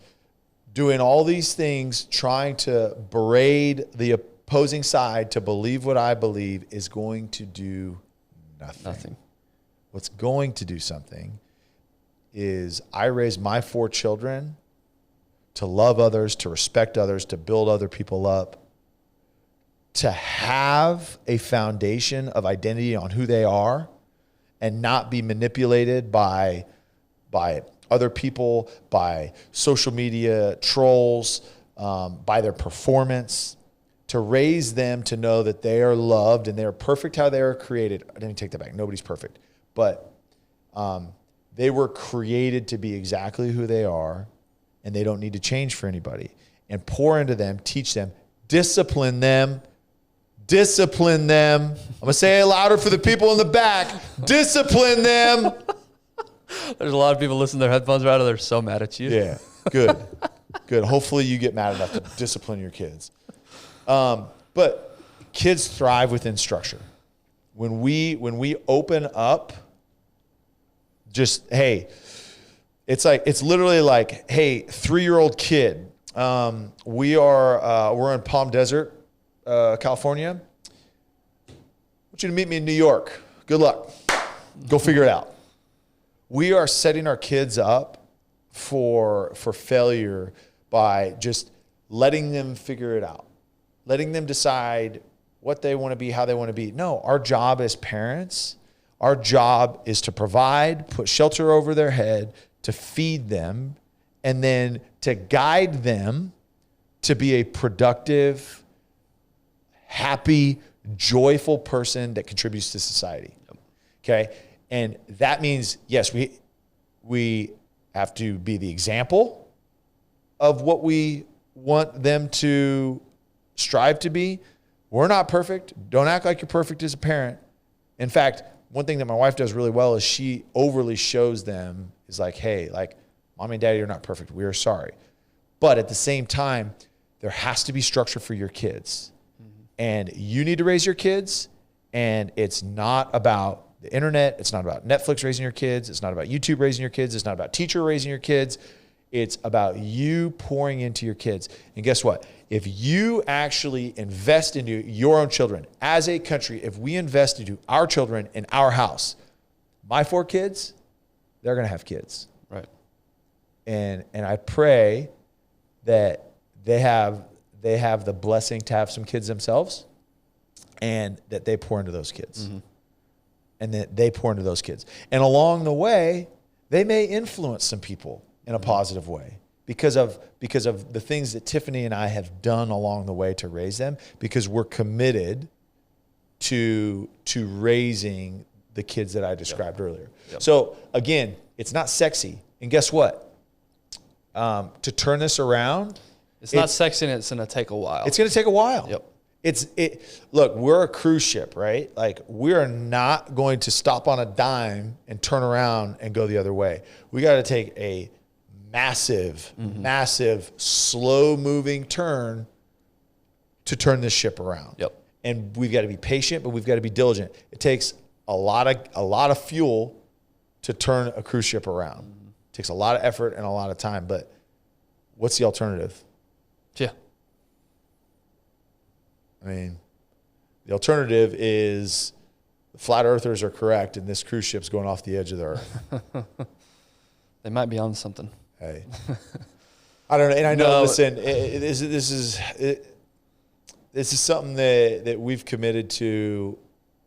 B: doing all these things, trying to berate the opposing side to believe what I believe is going to do nothing. What's going to do something is I raise my 4 children to love others, to respect others, to build other people up, to have a foundation of identity on who they are and not be manipulated by other people, by social media trolls, by their performance, to raise them to know that they are loved and they are perfect how they are created. I didn't take that back. Nobody's perfect. But they were created to be exactly who they are, and they don't need to change for anybody. And pour into them, teach them, discipline them. Discipline them. I'm going to say it louder for the people in the back. Discipline them.
A: There's a lot of people listening, their headphones are out, they're so mad at you.
B: Yeah, good. Good. Hopefully you get mad enough to discipline your kids. But kids thrive within structure. When we open up, just, hey, it's literally like, hey, 3-year-old kid, We're in Palm Desert, California. I want you to meet me in New York. Good luck. Go figure it out. We are setting our kids up for failure by just letting them figure it out, letting them decide what they want to be, how they want to be. No, our job as parents, our job is to provide, put shelter over their head, to feed them, and then to guide them to be a productive, happy, joyful person that contributes to society. Okay? And that means, yes, we have to be the example of what we want them to strive to be. We're not perfect. Don't act like you're perfect as a parent. In fact, one thing that my wife does really well is she overly shows them is like, hey, like, mommy and daddy are not perfect. We are sorry. But at the same time, there has to be structure for your kids. Mm-hmm. And you need to raise your kids. And it's not about the internet. It's not about Netflix raising your kids. It's not about YouTube raising your kids. It's not about teacher raising your kids. It's about you pouring into your kids. And guess what? If you actually invest into your own children, as a country, if we invest into our children in our house, my 4 kids, they're going to have kids.
A: Right.
B: And I pray that they have the blessing to have some kids themselves, and that they pour into those kids. Mm-hmm. And that they pour into those kids. And along the way, they may influence some people in a positive way because of the things that Tiffany and I have done along the way to raise them, because we're committed to raising the kids that I described earlier. Yep. So again, it's not sexy. And guess what? To turn this around,
A: it's not sexy, and it's going to take a while.
B: It's going to take a while.
A: Yep.
B: Look, we're a cruise ship, right? Like, we are not going to stop on a dime and turn around and go the other way. We got to take a massive, slow moving turn to turn this ship around.
A: Yep.
B: And we've got to be patient, but we've got to be diligent. It takes a lot of fuel to turn a cruise ship around. Mm-hmm. It takes a lot of effort and a lot of time, but what's the alternative?
A: Yeah.
B: I mean, the alternative is the flat earthers are correct and this cruise ship's going off the edge of the earth.
A: They might be on something.
B: Hey, I don't know. And I know, listen, this is something that we've committed to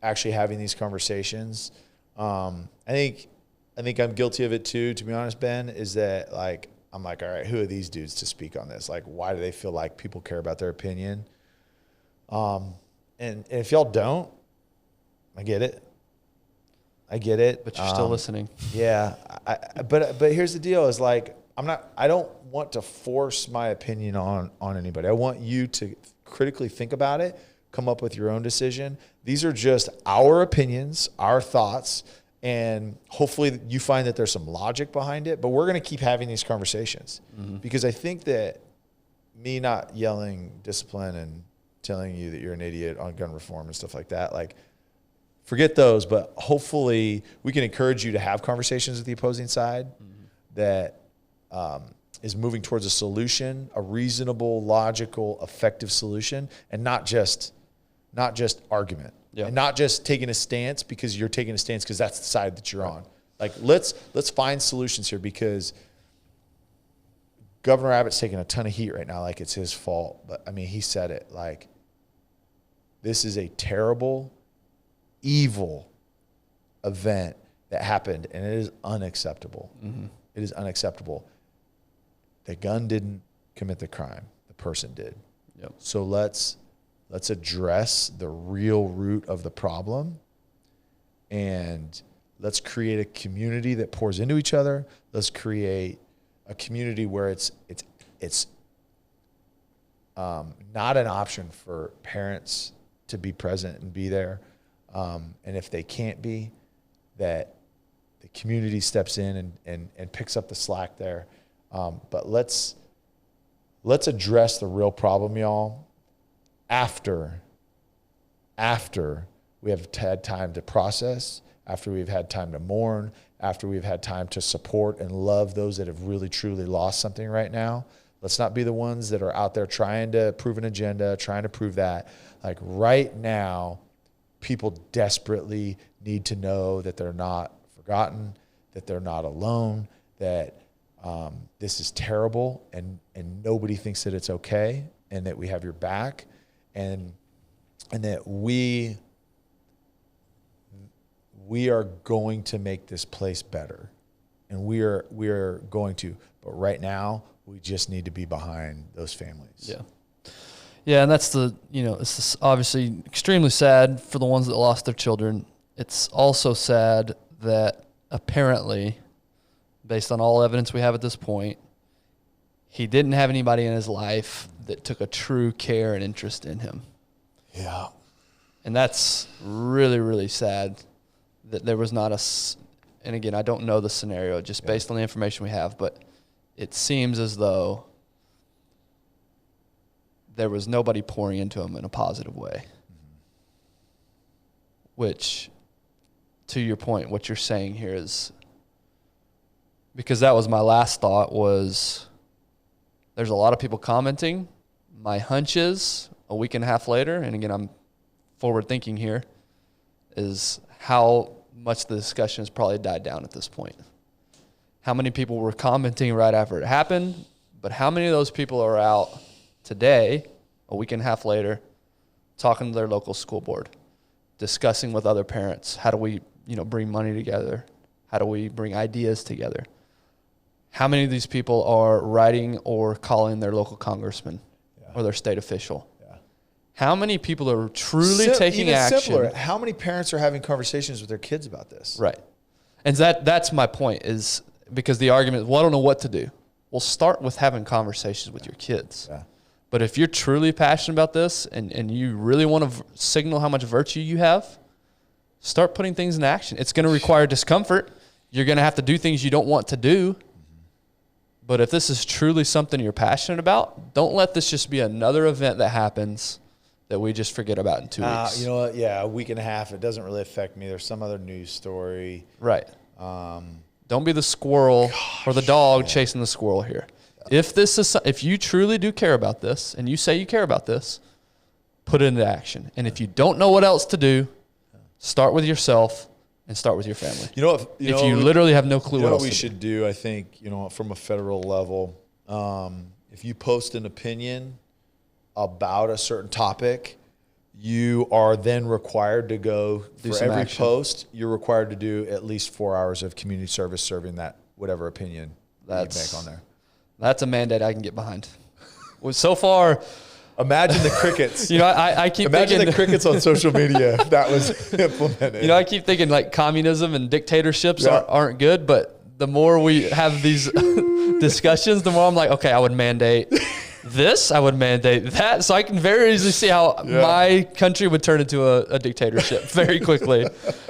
B: actually having these conversations. I think I'm guilty of it too, to be honest, Ben, is that like, I'm like, all right, who are these dudes to speak on this? Like, why do they feel like people care about their opinion? And if y'all don't, I get it.
A: But you're still listening.
B: Yeah. But here's the deal is like, I don't want to force my opinion on anybody. I want you to critically think about it, come up with your own decision. These are just our opinions, our thoughts, and hopefully you find that there's some logic behind it, but we're going to keep having these conversations because I think that me not yelling discipline and telling you that you're an idiot on gun reform and stuff like that, like, forget those, but hopefully we can encourage you to have conversations with the opposing side that is moving towards a solution, a reasonable, logical, effective solution, and not just argument. Yeah. And not just taking a stance because you're taking a stance because that's the side that you're on. Like, let's find solutions here, because Governor Abbott's taking a ton of heat right now like it's his fault. But, I mean, he said it. Like, this is a terrible, evil event that happened, and it is unacceptable. Mm-hmm. It is unacceptable. The gun didn't commit the crime. The person did. Yep. So let's address the real root of the problem, and let's create a community that pours into each other. Let's create a community where it's not an option for parents to be present and be there. And if they can't be, that the community steps in and picks up the slack there. But let's address the real problem, y'all, after we have had time to process, after we've had time to mourn, after we've had time to support and love those that have really, truly lost something right now. Let's not be the ones that are out there trying to prove an agenda, trying to prove that. Like right now, people desperately need to know that they're not forgotten, that they're not alone, that this is terrible and nobody thinks that it's okay, and that we have your back, and that we are going to make this place better, and we are going to. But right now, we just need to be behind those families.
A: Yeah, and that's it's obviously extremely sad for the ones that lost their children. It's also sad that apparently, based on all evidence we have at this point, he didn't have anybody in his life that took a true care and interest in him.
B: Yeah.
A: And that's really, really sad that there was not and again, I don't know the scenario just based on the information we have, but it seems as though there was nobody pouring into him in a positive way. Mm-hmm. Which, to your point, what you're saying here is, because that was my last thought, was there's a lot of people commenting. My hunch is a week and a half later, and again, I'm forward thinking here, is how much the discussion has probably died down at this point. How many people were commenting right after it happened, but how many of those people are out today, a week and a half later, talking to their local school board, discussing with other parents, how do we, bring money together? How do we bring ideas together? How many of these people are writing or calling their local congressman or their state official? Yeah. How many people are truly taking action?
B: Simpler, how many parents are having conversations with their kids about this?
A: Right. And that's my point, is because the argument is, well, I don't know what to do. Well, start with having conversations with your kids. Yeah. But if you're truly passionate about this and you really want to signal how much virtue you have, start putting things in action. It's going to require discomfort. You're going to have to do things you don't want to do. But if this is truly something you're passionate about, don't let this just be another event that happens that we just forget about in 2 weeks.
B: You know what? Yeah, a week and a half, it doesn't really affect me. There's some other news story.
A: Right. Don't be the squirrel or the dog chasing the squirrel here. If you truly do care about this and you say you care about this, put it into action. And if you don't know what else to do, start with yourself and start with your family. If you literally have no clue
B: what we should do, I think, from a federal level, if you post an opinion about a certain topic, you are then required to go for every action. Post. You're required to do at least 4 hours of community service serving that whatever opinion you make on there.
A: That's a mandate I can get behind. Well, so far,
B: imagine the crickets.
A: I keep
B: imagine
A: thinking,
B: the crickets on social media if that was implemented.
A: I keep thinking like communism and dictatorships aren't good, but the more we have these discussions, the more I'm like, okay, I would mandate this, I would mandate that. So I can very easily see how my country would turn into a dictatorship very quickly,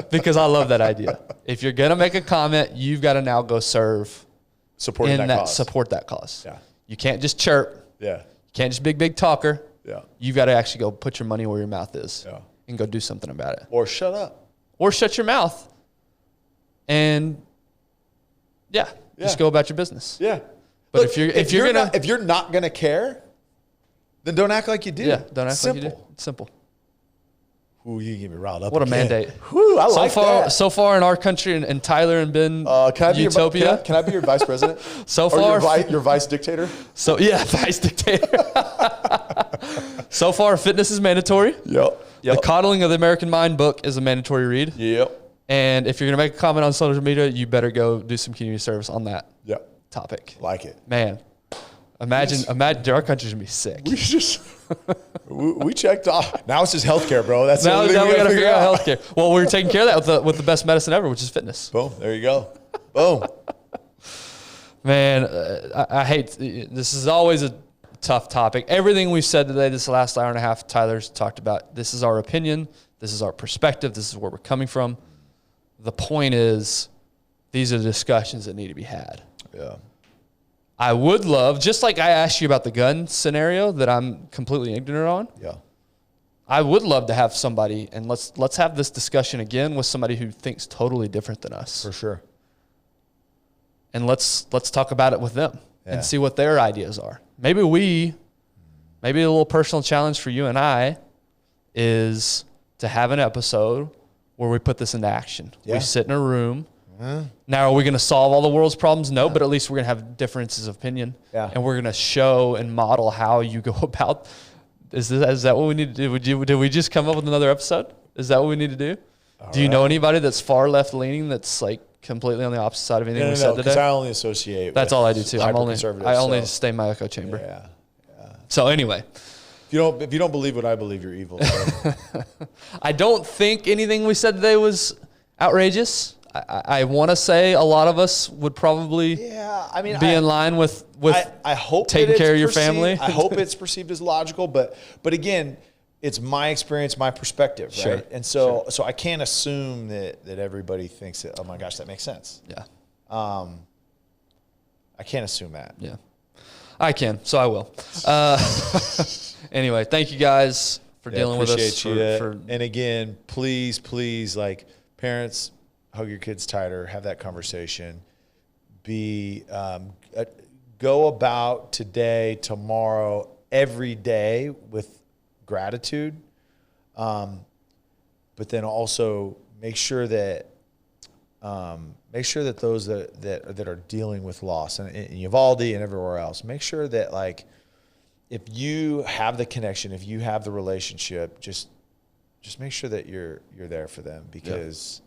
A: because I love that idea. If you're going to make a comment, you've got to now go serve. Support that cause. Yeah. You can't just chirp. Yeah. You can't just big talker. Yeah. You've got to actually go put your money where your mouth is and go do something about it.
B: Or shut up.
A: Or shut your mouth. And just go about your business.
B: Yeah.
A: But
B: look, if you're not gonna care, then don't act like you do.
A: Yeah, don't act like you do. It's simple.
B: Ooh, you get me riled up.
A: What a mandate.
B: Whew, I like that.
A: So far in our country, and Tyler and Ben, utopia.
B: Can I be your vice president?
A: So far.
B: Or your vice dictator?
A: Vice dictator. So far, fitness is mandatory.
B: Yep.
A: The Coddling of the American Mind book is a mandatory read.
B: Yep.
A: And if you're going to make a comment on social media, you better go do some community service on that topic.
B: Like it.
A: Man, imagine our country's going to be sick.
B: We checked off. Now it's just healthcare, bro. That's
A: now we got to figure out healthcare. Well, we're taking care of that with the best medicine ever, which is fitness.
B: Boom. There you go. Boom.
A: Man, I hate this. Is always a tough topic. Everything we've said today, this last hour and a half, Tyler's talked about. This is our opinion. This is our perspective. This is where we're coming from. The point is, these are the discussions that need to be had.
B: Yeah.
A: I would love, just like I asked you about the gun scenario that I'm completely ignorant on.
B: Yeah.
A: I would love to have somebody, and let's have this discussion again with somebody who thinks totally different than us.
B: For sure.
A: And let's talk about it with them and see what their ideas are. maybe a little personal challenge for you and I is to have an episode where we put this into action.
B: Yeah.
A: We sit in a room. Now, are we going to solve all the world's problems? No, but at least we're going to have differences of opinion.
B: Yeah.
A: And we're going to show and model how you go about. Is that what we need to do? Did we just come up with another episode? Is that what we need to do? Do you know anybody that's far left leaning that's like completely on the opposite side of anything we said today?
B: Because I only associate.
A: That's all I do too. I only
B: so.
A: stay in my echo chamber.
B: Yeah.
A: So anyway,
B: If you don't believe what I believe, you're evil. So.
A: I don't think anything we said today was outrageous. I want to say a lot of us would probably be in line with
B: I hope
A: taking care of your family.
B: I hope it's perceived as logical, but again, it's my experience, my perspective, right?
A: Sure.
B: And so I can't assume that everybody thinks that, oh my gosh, that makes sense.
A: Yeah.
B: I can't assume that.
A: Yeah. I can, so I will. Anyway, thank you guys for dealing with us.
B: And again, please, like parents, hug your kids tighter, have that conversation. Go about today, tomorrow, every day with gratitude. But then also make sure that those that are dealing with loss and in Uvalde and everywhere else, make sure that like if you have the connection, if you have the relationship, just make sure that you're there for them, because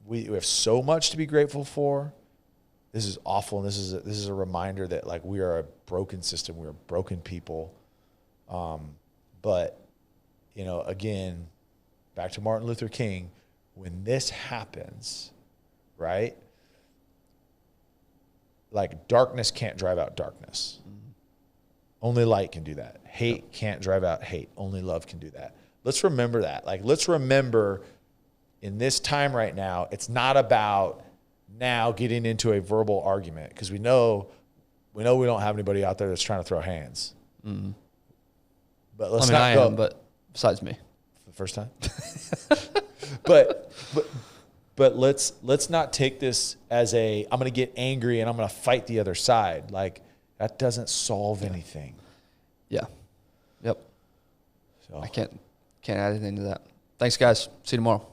B: we have so much to be grateful for. This is awful, and this is a reminder that like we are a broken system, we are broken people. But again, back to Martin Luther King, when this happens, right? Like darkness can't drive out darkness. Only light can do that. Hate can't drive out hate. Only love can do that. Let's remember that. Like, let's remember in this time right now, it's not about now getting into a verbal argument, because we know we don't have anybody out there that's trying to throw hands. Mm-hmm. But let's not go.
A: But besides me,
B: for the first time. But let's not take this as I'm going to get angry and I'm going to fight the other side. Like, that doesn't solve anything.
A: Yeah. Yep.
B: So
A: I can't add anything to that. Thanks, guys. See you tomorrow.